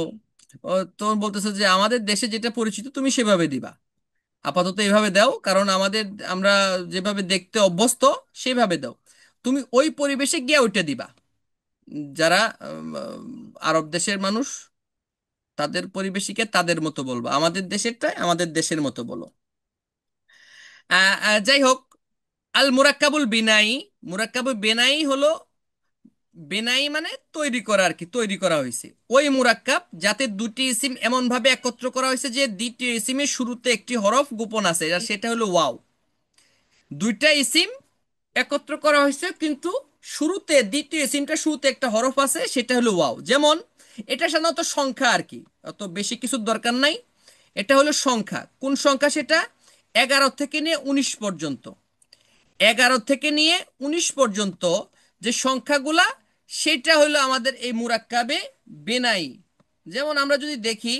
ও তো বলতেছে যে আমাদের দেশে যেটা পরিচিত তুমি সেভাবে দিবা, আপাতত এইভাবে দাও, কারণ আমাদের, আমরা যেভাবে দেখতে অভ্যস্ত সেভাবে দাও, তুমি ওই পরিবেশে গিয়ে ওইটা দিবা। যারা আরব দেশের মানুষ, তাদের পরিবেশিকে তাদের মতো বলবো, আমাদের দেশেরটা আমাদের দেশের মতো বলো। যাই হোক, আল মুরাক্কাবুল বিনাই, মুরাক্কাবুল বিনাই হলো, বেনাই মানে তৈরি করা আর কি, তৈরি করা হয়েছে ওই মুরাক্কাব যাতে দুটি ইসিম এমন ভাবে একত্র করা হয়েছে যে দ্বিতীয় ইসিমের শুরুতে একটি হরফ গোপন আছে, আর সেটা হলো ওয়াও। দুইটা ইসিম একত্র করা হয়েছে, কিন্তু শুরুতে, দ্বিতীয় ইসিমটা শুরুতে একটা হরফ আছে, সেটা হলো ওয়াও। যেমন এটা সাধারণত সংখ্যা আর কি, অত বেশি কিছুর দরকার নাই। এটা হলো সংখ্যা, কোন সংখ্যা সেটা? 11 থেকে নিয়ে 19 পর্যন্ত। 11 থেকে নিয়ে 19 পর্যন্ত যে সংখ্যাগুলা, সেটা হলো আমাদের এই মুরাক্কাবে বেনাই। যেমন আমরা যদি দেখি,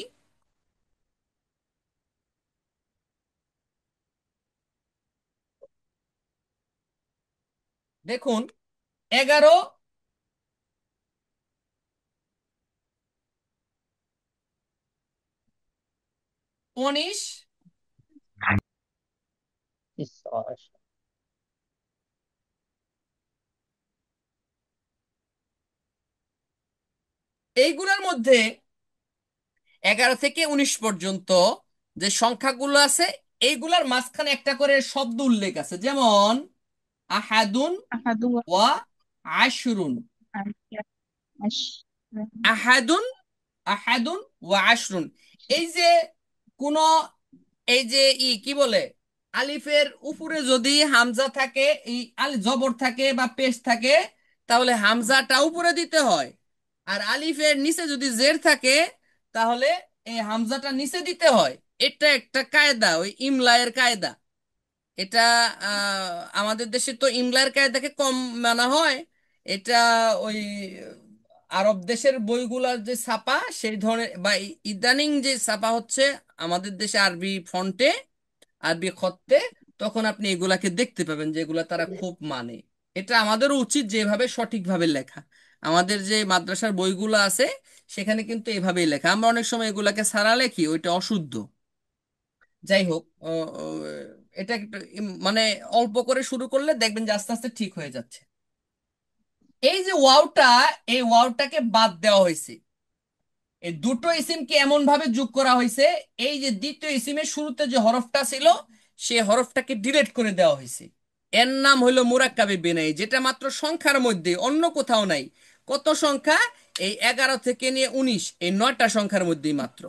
দেখুন, 11, 19, ইস, এইগুলোর মধ্যে 11 থেকে 19 পর্যন্ত যে সংখ্যাগুলো আছে, এইগুলার মাঝখানে একটা করে শব্দ উল্লেখ আছে, যেমন আহাদুন আহাদু ওয়া আশরুন। আশ- আহাদুন, আহাদুন ওয়া আশরুন। এই যে কোন, এই যে কি বলে, আলিফের উপরে যদি হামজা থাকে, এই জবর থাকে বা পেশ থাকে, তাহলে হামজাটা উপরে দিতে হয়। আর আলিফের নিচে যদি জের থাকে, তাহলে এই হামজাটা নিচে দিতে হয়। এটা একটা কায়দা, ওই ইমলায়ের কায়দা। এটা আমাদের দেশে তো ইমলার কায়দাকে কম মানা হয়। এটা ওই আরব দেশের বইগুলার যে ছাপা, সেই ধরনের, বা ইদানিং যে ছাপা হচ্ছে আমাদের দেশে আরবি ফন্টে, আরবি খত্তে, তখন আপনি এগুলাকে দেখতে পাবেন যে এগুলা তারা খুব মানে। এটা আমাদেরও উচিত যেভাবে সঠিকভাবে লেখা। আমাদের যে মাদ্রাসার বইগুলো আছে, সেখানে কিন্তু এভাবেই লেখা, আমরা অনেক সময় এগুলাকে সারা লেখি, ওইটা অশুদ্ধ। যাই হোক, এটা একটু মানে অল্প করে শুরু করলে দেখবেন যে আস্তে আস্তে ঠিক হয়ে যাচ্ছে। এই যে ওয়াওটা, এই ওয়াওটাকে বাদ দেওয়া হয়েছে। এই দুটো ইসিমকে এমন ভাবে যোগ করা হয়েছে, এই যে দ্বিতীয় ইসিমের শুরুতে যে হরফটা ছিল সেই হরফটাকে ডিলিট করে দেওয়া হয়েছে। এর নাম হলো মুরাক্কাবে বিনাই, যেটা মাত্র সংখ্যার মধ্যে, অন্য কোথাও নাই। কত সংখ্যা? এই 11 থেকে নিয়ে 19, এই 9টা সংখ্যার মধ্যেই মাত্র।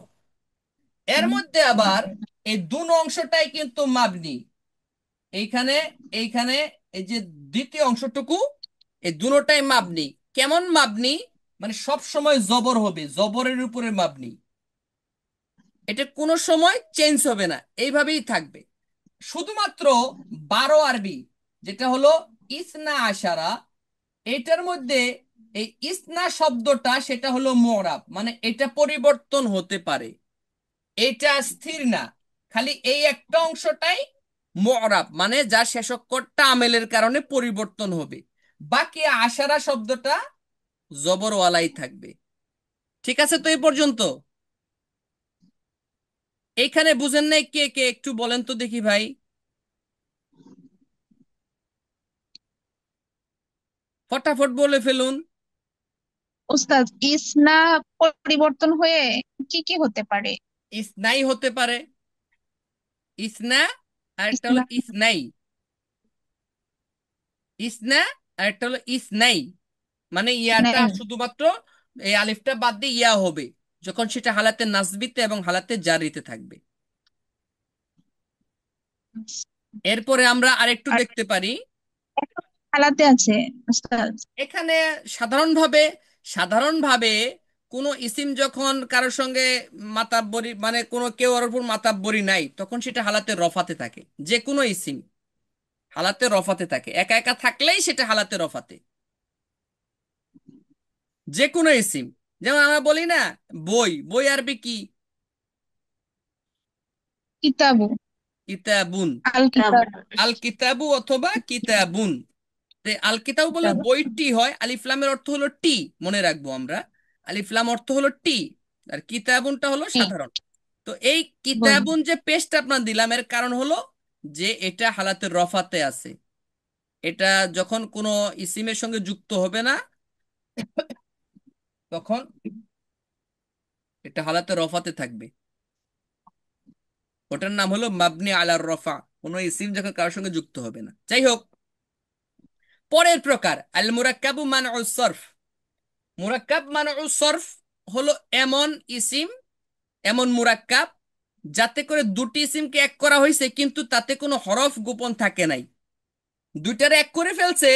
এর মধ্যে আবার এই দুন অংশটাই কিন্তু মাবনি। এইখানে, এইখানে, এই যে দ্বিতীয় অংশটুকু, এই দুটোটাই মাবনি। কেমন মাবনি? মানে সব সময় জবর হবে, জবরের উপরে মাবনি। এটা কোনো সময় চেঞ্জ হবে না, এইভাবেই থাকবে। শুধুমাত্র 12 আরবি, যেটা হলো ইসনা আশারা, এটার মধ্যে এই ইসনা শব্দটা সেটা হলো মুরাব, মানে এটা পরিবর্তন হতে পারে, এটা স্থির না। খালি এই একটা অংশটাই মুরাব, মানে যার শেষ অক্ষরটা আমেলের কারণে পরিবর্তন হবে। বাকি আশারা শব্দটা জবরওয়ালাই থাকবে। ঠিক আছে, তো এই পর্যন্ত। এইখানে বুঝেন নাই কে কে? একটু বলেন তো দেখি ভাই, ফটাফট বলে ফেলুন। ওস্তাদ, ইসনা পরিবর্তন হয়ে কি কি হতে পারে? ইসনাই হতে পারে, ইসনা। আর একটা হলো ইসনা, ইসনাই, ইসনা। আর একটা হলো ইসনাই, মানে ইয়াটা নাই। শুধুমাত্র এই আলিফটা বাদ দিয়ে ইয়া হবে যখন সেটা হালাতে নাসবিতে এবং হালাতে জারিতে থাকবে। এরপরে আমরা আরেকটু আর দেখতে পারি। এখন হালাতে আছে ওস্তাদ। এখানে সাধারণভাবে, সাধারণভাবে কোনো ইসিম যখন কারোর সঙ্গে মাতাব্বরি, মানে কোনো কেউ ওর উপর মাতাব্বরি নাই, তখন সেটা হালাতে রফাতে থাকে। যে কোনো ইসিম হালাতে রফাতে থাকে, একা একা থাকলেই সেটা হালাতে রফাতে। যে কোনো ইসিম, যেমন আমরা বলি না বই, বই আরবি কি? কিতাবু, কিতাবুন। আল কিতাব, আল কিতাবু অথবা কিতাবুন। আল কিতাবু বললে কিতাব। বইটি হয়, আলিফ লামের অর্থ হলো টি, মনে রাখবো আমরা। আলিফ লাম অর্থ হলো টি, আর কিতাবুনটা হলো জি, সাধারণ। তো এই বলুন। কিতাবুন যে পেশটা আপনার দিলাম, এর কারণ হলো যে এটা হালাতে রফাতে আছে। এটা যখন কোনো ইসিমের সঙ্গে যুক্ত হবে না, তখন এটা হালাতে রফাতে থাকবে। ওটার নাম হলো মাবনি আলার রফা, কোনো ইসিম যখন কারোর সঙ্গে যুক্ত হবে না। যাই হোক, পরের প্রকার আল মুরাক্কাবু মানউস সরফ। মুরাক্কাব মানউস সরফ হলো এমন ইসিম, এমন মুরাক্কাব যাতে করে দুটি ইসিমকে এক করা হয়েছে কিন্তু তাতে কোনো হরফ গোপন থাকে নাই। দুইটারে এক করে ফেলছে।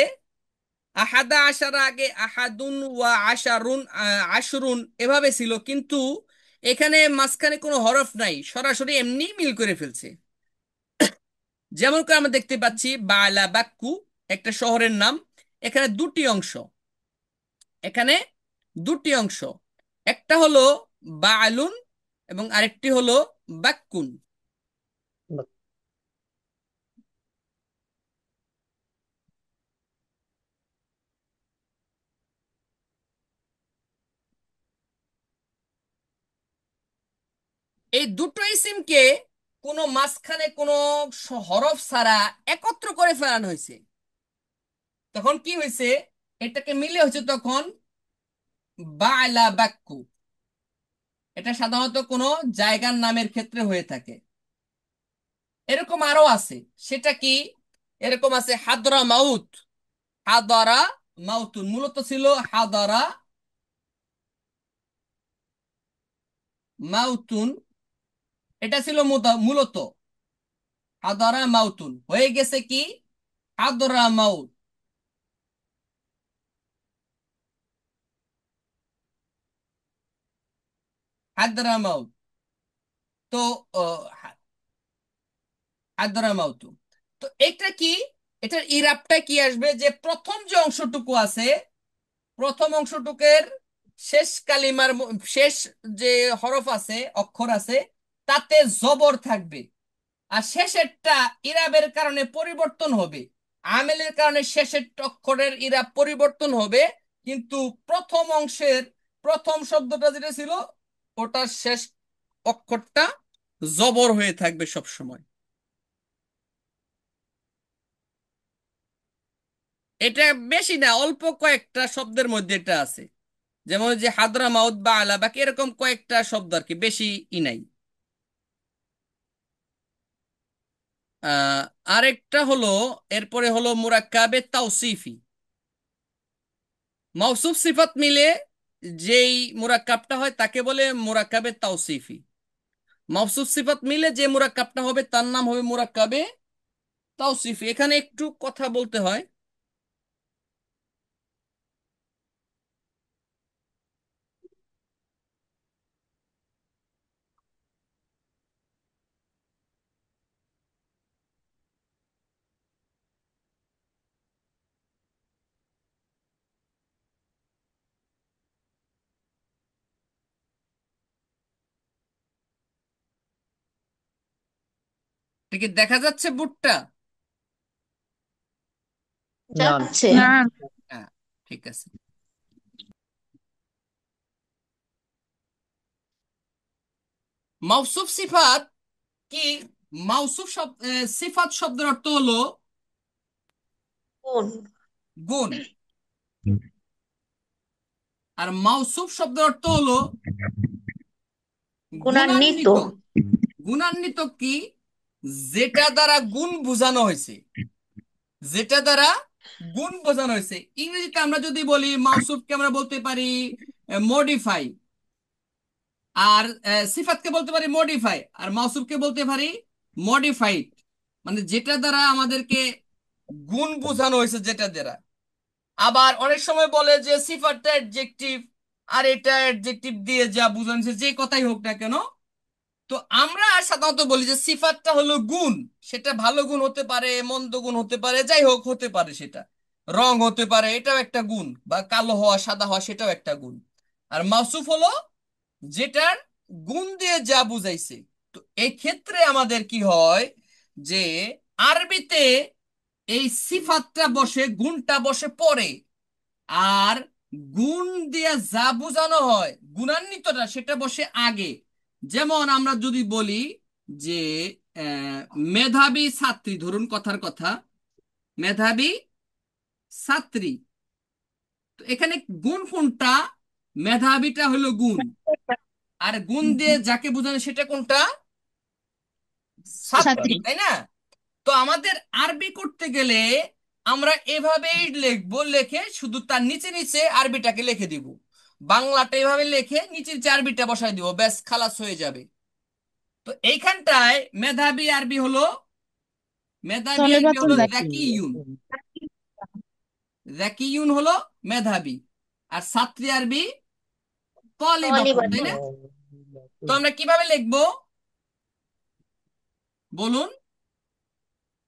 আহাদা আশার আগে আহাদুন ওয়া আশারুন, আশরুন এভাবে ছিল, কিন্তু এখানে মাঝখানে কোনো হরফ নাই, সরাসরি এমনি মিল করে ফেলছে। যেমন করে আমরা দেখতে পাচ্ছি বালা বাক্কু, একটা শহরের নাম। এখানে দুটি অংশ, এখানে দুটি অংশ, একটা হলো বালুন এবং আরেকটি হলো বাক্কুন। এই দুটো ইসিমকে কোনো মাঝখানে কোনো হরফ ছাড়া একত্র করে ফেলানো হয়েছে। তখন কি হয়েছে? এটাকে মিলে হয়েছে তখন বালা বাক্কু। এটা সাধারণত কোনো জায়গার নামের ক্ষেত্রে হয়ে থাকে। এরকম আরো আছে। সেটা কি? এরকম আছে হাদরা মাউত, হাদারা মাউতুন, মূলত ছিল হাদারা মাউতুন। এটা ছিল মূলত হাদারা মাউতুন, হয়ে গেছে কি হাদরা মাউত। হাদরা মাউত। তো হাদরা মাউতু। তো এটা কি? এটার ইরাবটা কি আসবে? যে প্রথম যে অংশটুকু আছে, প্রথম অংশটুকের শেষ কালিমার শেষ যে হরফ আছে, অক্ষর আছে, তাতে জবর থাকবে। আর শেষেরটা ইরাবের কারণে পরিবর্তন হবে, আমেলের কারণে শেষের অক্ষরের ইরাব পরিবর্তন হবে, কিন্তু প্রথম অংশের প্রথম শব্দটা যেটা ছিল ওটার শেষ অক্ষরটা জবর হয়ে থাকবে সব সময়। এটা বেশি না, অল্প কয়েকটা শব্দের মধ্যে এটা আছে। যেমন ওই যে হাদরামাউত বা আলাবাক, এরকম কয়েকটা শব্দ আর কি, বেশি নাই। আহ আরেকটা হলো, এরপরে হলো মুরাক্কাবে তাওসিফি। মাউসুফ সিফাত মিলে যেই মুরাক্কাবটা হয় তাকে বলে মুরাক্কাবে তাওসিফি। মাউসুফ সিফাত মিলে যে মুরাক্কাবটা হবে তার নাম হবে মুরাক্কাবে তাওসিফি। এখানে একটু কথা বলতে হয়। এটা কি দেখা যাচ্ছে বুটটা? না না। যাচ্ছে। না, হ্যাঁ, ঠিক আছে। মাউসুফ সিফাত কি? মাউসুফ শব্দ সিফাত শব্দের অর্থ হলো কোন? গুণ, আর মাউসুফ শব্দের অর্থ হলো গুণান্বিত। গুণান্বিত। গুণান্বিত কি? যেটা দ্বারা গুণ বোঝানো হয়েছে, যেটা দ্বারা গুণ বোঝানো হয়েছে। ইংরেজিতে আমরা যদি বলি মাউসুফকে আমরা বলতে পারি মডিফাই, আর সিফাতকে বলতে পারি মডিফাই, আর মাউসুফকে বলতে পারি মডিফাইড। মানে যেটা দ্বারা আমাদেরকে গুণ বোঝানো হয়েছে, যেটা দ্বারা। আবার অনেক সময় বলে যে সিফাতটা অ্যাডজেক্টিভ, আর এটা অ্যাডজেক্টিভ দিয়ে যা বোঝানো হয়েছে, যে কথাই হোক না কেন। তো আমরা সাধারণত বলি যে সিফাতটা হলো গুণ। সেটা ভালো গুণ হতে পারে, মন্দ গুণ হতে পারে, যাই হোক হতে পারে সেটা। রং হতে পারে, এটাও একটা গুণ, বা কালো হওয়া সাদা হওয়া সেটাও একটা গুণ। আর মাউসুফ হলো যেটার গুণ দিয়ে যা বুঝাইছে। তো এই ক্ষেত্রে আমাদের কি হয় যে আরবিতে এই সিফাতটা বসে, গুণটা বসে পরে, আর গুণ দিয়ে যা বোঝানো হয় গুণান্বিতটা সেটা বসে আগে। যেমন আমরা যদি বলি যে আহ, মেধাবী ছাত্রী, ধরুন কথার কথা, মেধাবী ছাত্রী, তো এখানে গুণ কোনটা? মেধাবীটা হলো গুণ, আর গুণ দিয়ে যাকে বোঝানো সেটা কোনটা? ছাত্রী, ছাত্রী। তাই না? তো আমাদের আরবি করতে গেলে আমরা এভাবেই লিখবো, লিখে শুধু তার নিচে নিচে আরবিটাকে লিখে দিব। বাংলাটা এভাবে লিখে নিচে নিচে আরবিটা বসাই দিব, ব্যাস খালাস হয়ে যাবে। তো এইখানটায় মেধাবী আরবি হলো, মেধাবী আরবি তলেবাতুল হলো জাকির। যাকিউন। যাকিউন হলো মেধাবী, আর ছাত্রী আরবি তলিবাতুন, তাই তলিবাতুন। না? তো আমরা কিভাবে লিখবো বলুন?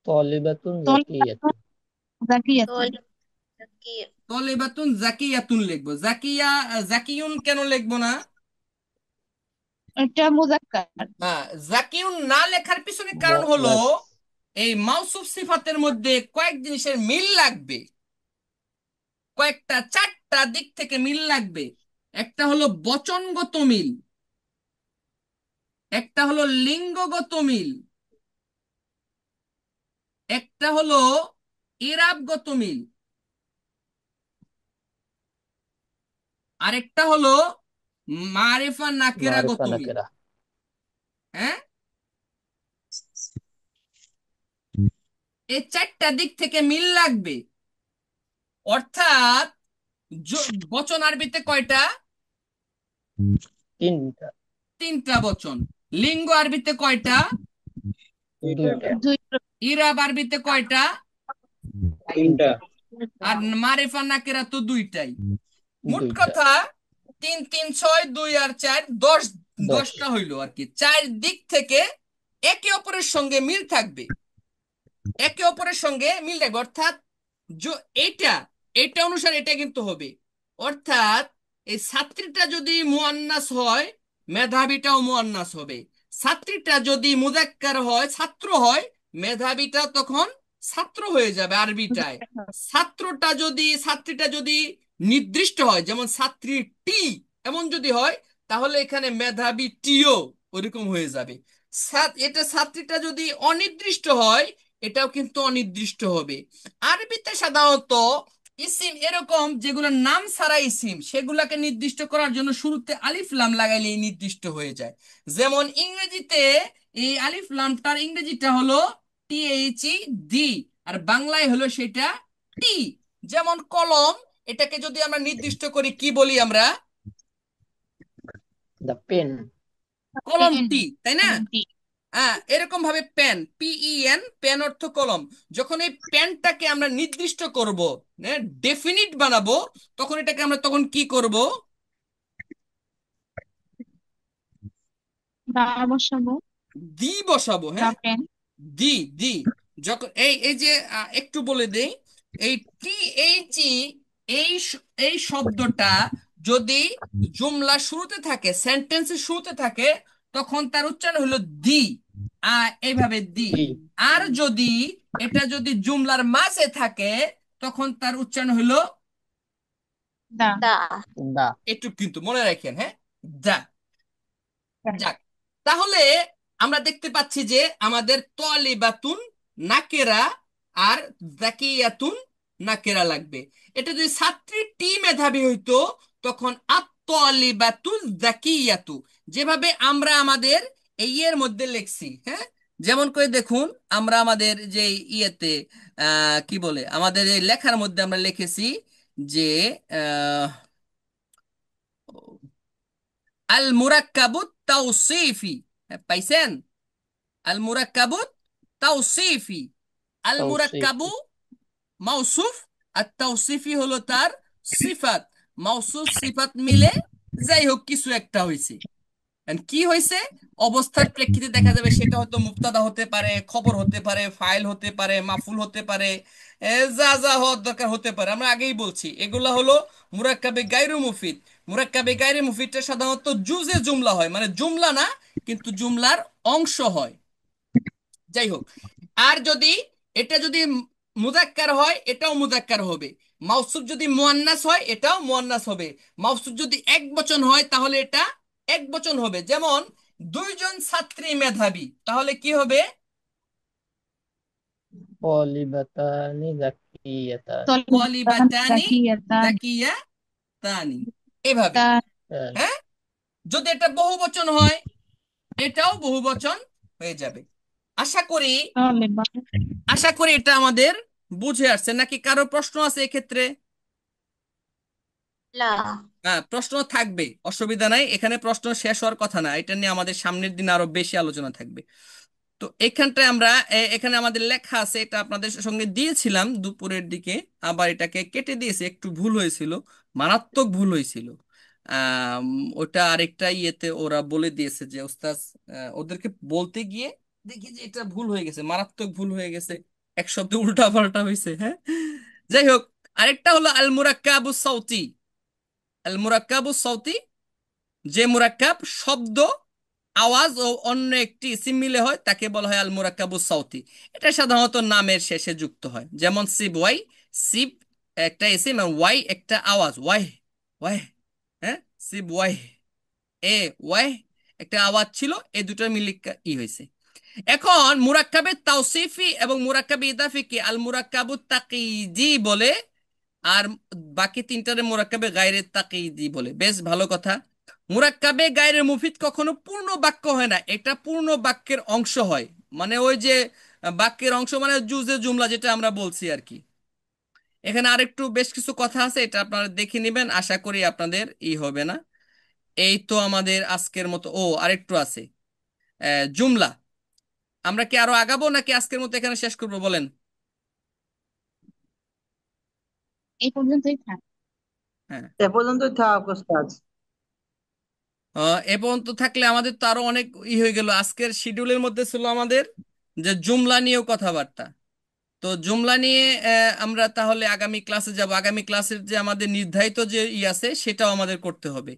তলিবাতুন তলেবাতুল জাকিয়াতুন। জাকিয়াতুন। তলিবাতুন। তলিবাতুন জাকিয়াতুন লিখবো। জাকিয়া, জাকিউন কেন লিখবো না? এটা মুজাক্কার। হ্যাঁ, জাকিউন না লেখার পিছনে কারণ হলো মুয়ান্নাস। এই মাউসুফ সিফাতের মধ্যে কয়েক জিনিসের মিল লাগবে, কয়েকটা চারটা দিক থেকে মিল লাগবে। একটা হলো বচনগত মিল, একটা হলো লিঙ্গগত মিল, একটা হলো ইরাবগত মিল, আরেকটা হলো মারিফা নাকেরাগত মারিফা মিল। নাকেরা। হ্যাঁ, এই চারটা দিক থেকে মিল লাগবে। অর্থাৎ বচন আরবিতে কয়টা? তিনটা। তিনটা বচন। লিঙ্গ আরবিতে কয়টা? দুইটা। দুই। ইরাব আরবিতে কয়টা? তিনটা। আর মারিফা নাকেরা তো দুইটাই। মোট দুইটা। কথা 3 3 6 2 আর 4 10, 10। 10টা হইলো আর কি। চার দিক থেকে একে অপরের সঙ্গে মিল থাকবে, একে অপরের সঙ্গে মিল থাকবে। অর্থাৎ এইটা, এটা অনুসারে এটা কিন্তু হবে। অর্থাৎ এই ছাত্রীটা যদি মুয়ান্নাস হয়, মেধাবীটাও মুয়ান্নাস হবে। ছাত্রীটা যদি মুজাক্কার হয়, ছাত্র হয়, মেধাবীটা তখন ছাত্র হয়ে যাবে আরবিটায়। ছাত্রীটা যদি নির্দিষ্ট হয়, যেমন ছাত্রী টি, এমন যদি হয়, তাহলে এখানে মেধাবী টিও ওইরকম হয়ে যাবে। এটা ছাত্রীটা যদি অনির্দিষ্ট হয়, এটাও কিন্তু অনির্দিষ্ট হবে। আরবিতে সাধারণত ইসিম এরকম যেগুলোর নাম ছাড়া ইসিম সেগুলাকে নির্দিষ্ট করার জন্য শুরুতে আলিফ লাম লাগাইলেই নির্দিষ্ট হয়ে যায়। যেমন ইংরেজিতে এই আলিফ লামটার ইংরেজিটা হলো THED, আর বাংলায় হলো সেটা টি। যেমন কলম, এটাকে যদি আমরা নির্দিষ্ট করি কি বলি আমরা? The pen. পেন, কলমটি, তাই না? কলমটি। হ্যাঁ, এরকম ভাবে পেন, PEN, পেন অর্থ কলম। যখন এই পেনটাকে আমরা নির্দিষ্ট করব, ডেফিনিট বানাবো, তখন এটাকে আমরা তখন কি করব? দা বসাবো, দি বসাবো। দা হ্যাঁ, পেন। দি দি। যখন এই এই যে একটু বলে দেই, এই THE, এই শব্দটা যদি জুমলা শুরুতে থাকে, সেন্টেন্সের শুরুতে থাকে, তখন তার উচ্চারণ হলো দি। এইভাবে দি। জি। আর যদি এটা যদি জুমলার মাঝে থাকে, তখন তার উচ্চারণ হলো, দা। দা। দা। একটু কিন্তু মনে রাখেন, হ্যাঁ, দা। যাক, তাহলে আমরা দেখতে পাচ্ছি যে আমাদের তলিবাতুন নাকেরা আর জাকিয়াতুন নাকেরা লাগবে। এটা যদি ছাত্রী মেধাবী হইতো, তখন আত-তলিবাতুল জাকিয়াতু, যেভাবে আমরা আমাদের এই এর মধ্যে লিখছি, হ্যাঁ, যেমন করে দেখুন, আমরা আমাদের যে ইয়েতে কি বলে, আমাদের এই লেখার মধ্যে আমরা লিখেছি যে আহ আল মুরাক্কাবুত তাওসিফি। পাইছেন? আল মুরাক্কাবুত তাওসিফি। আল তৌসিফ। মুরাক্কাবু মাউসুফ, আর তাওসিফি হলো তার সিফাত। মাউসুফ সিফাত মিলে যাই হোক কিছু একটা হয়েছে। And কি হয়েছে? অবস্থার প্রেক্ষিতে দেখা যাবে সেটা হয়তো মুবতাদা হতে পারে, খবর হতে পারে, ফাইল হতে পারে, মাফুল হতে পারে, যা যা হওয়ার দরকার হতে পারে। আমরা আগেই বলছি এগুলা হলো মুরাক্কাবে গায়রু মুফিদ। মুরাক্কাবে গায়রু মুফিদটা সাধারণত জুজে জুমলা হয়, মানে জুমলা না, কিন্তু জুমলার অংশ হয়। যাই হোক, আর যদি এটা যদি মুজাক্কার হয়, এটাও মুজাক্কার হবে। মাউসুফ যদি মুয়ান্নাস হয়, এটাও মুয়ান্নাস হবে। মাউসুফ যদি এক বচন হয়, তাহলে এটা এক বচন হবে। যেমন দুইজন ছাত্রী মেধাবী, তাহলে কি হবে? তলিবাতানি জাকিয়াতান। তলিবাতান কলিবাতানি জাকিয়াতান। জাকিয়াতানি, এভাবে। দা। হ্যাঁ, যদি এটা বহু বচন হয়, এটাও বহু বচন হয়ে যাবে। আশা করি তলিবাতান। আশা করি এটা আমাদের বুঝে আসছে। নাকি কারো প্রশ্ন আছে এক্ষেত্রে? লা। হ্যাঁ, প্রশ্ন থাকবে, অসুবিধা নাই। এখানে প্রশ্ন শেষ হওয়ার কথা না, এটা নিয়ে আমাদের সামনের দিন আরো বেশি আলোচনা থাকবে। তো এখানটায় আমরা এখানে আমাদের লেখা আছে, এটা আপনাদের সঙ্গে দিয়েছিলাম দুপুরের দিকে, আবার এটাকে কেটে দিয়েছে, একটু ভুল হয়েছিল, মারাত্মক ভুল হয়েছিল। আম, ওটা আরেকটা ইয়েতে ওরা বলে দিয়েছে যে ওস্তাদ, ওদেরকে বলতে গিয়ে দেখি যে এটা ভুল হয়ে গেছে, মারাত্মক ভুল হয়ে গেছে, এক শব্দ উল্টা পাল্টা হয়েছে। হ্যাঁ, যাই হোক, আরেকটা হলো আল মুরাক্কাবু সাউতি। আল মুরাক্কাবু সাউতি, যে মুরাক্কাব শব্দ, আওয়াজ ও অন্য একটি ইসিম মিলে হয়, তাকে বলা হয় আল মুরাক্কাবুস সাউতি। এটা সাধারণত নামের শেষে যুক্ত হয়। যেমন সিব ওয়াই, সিব একটা ইসিম, আর ওয়াই একটা আওয়াজ, ওয়াই ওয়াই। হ্যাঁ, সিব ওয়াই, এ ওয়াই একটা আওয়াজ ছিল, এই দুটোর মিলে হয়েছে। এখন মুরাক্কাবে তাওসিফি এবং মুরাক্কাবে ইদাফিকে আল মুরাক্কাবুত তাকিদি বলে, আর বাকি তিনটারে মুরাক্কাবে গায়রে তাকিদি বলে। বেশ ভালো কথা। মুরাক্কাবে গায়রে মুফিদ কখনো পূর্ণ বাক্য হয় না, এটা পূর্ণ বাক্যের অংশ হয়। মানে ওই যে বাক্যের অংশ মানে জুজে জুমলা যেটা আমরা বলছি আর কি। এখানে আরেকটু বেশ কিছু কথা আছে, এটা আপনারা দেখে নেবেন, আশা করি আপনাদের হবে না। এই তো আমাদের আজকের মতো, ও আরেকটু আছে, জুমলা। আমরা কি আরো আগাবো নাকি আজকের মতো এখানে শেষ করবো বলেন? এই পর্যন্তই থাক। হ্যাঁ, এ পর্যন্তই থাক ওস্তাদ। এ পর্যন্ত থাকলে আমাদের তো আরো অনেক হয়ে গেল। আজকের শিডিউলের মধ্যে ছিল আমাদের যে জুমলা নিয়েও কথাবার্তা। তো জুমলা নিয়ে আমরা তাহলে আগামী ক্লাসে যাব। আগামী ক্লাসের যে আমাদের নির্ধারিত যে আছে সেটাও আমাদের করতে হবে।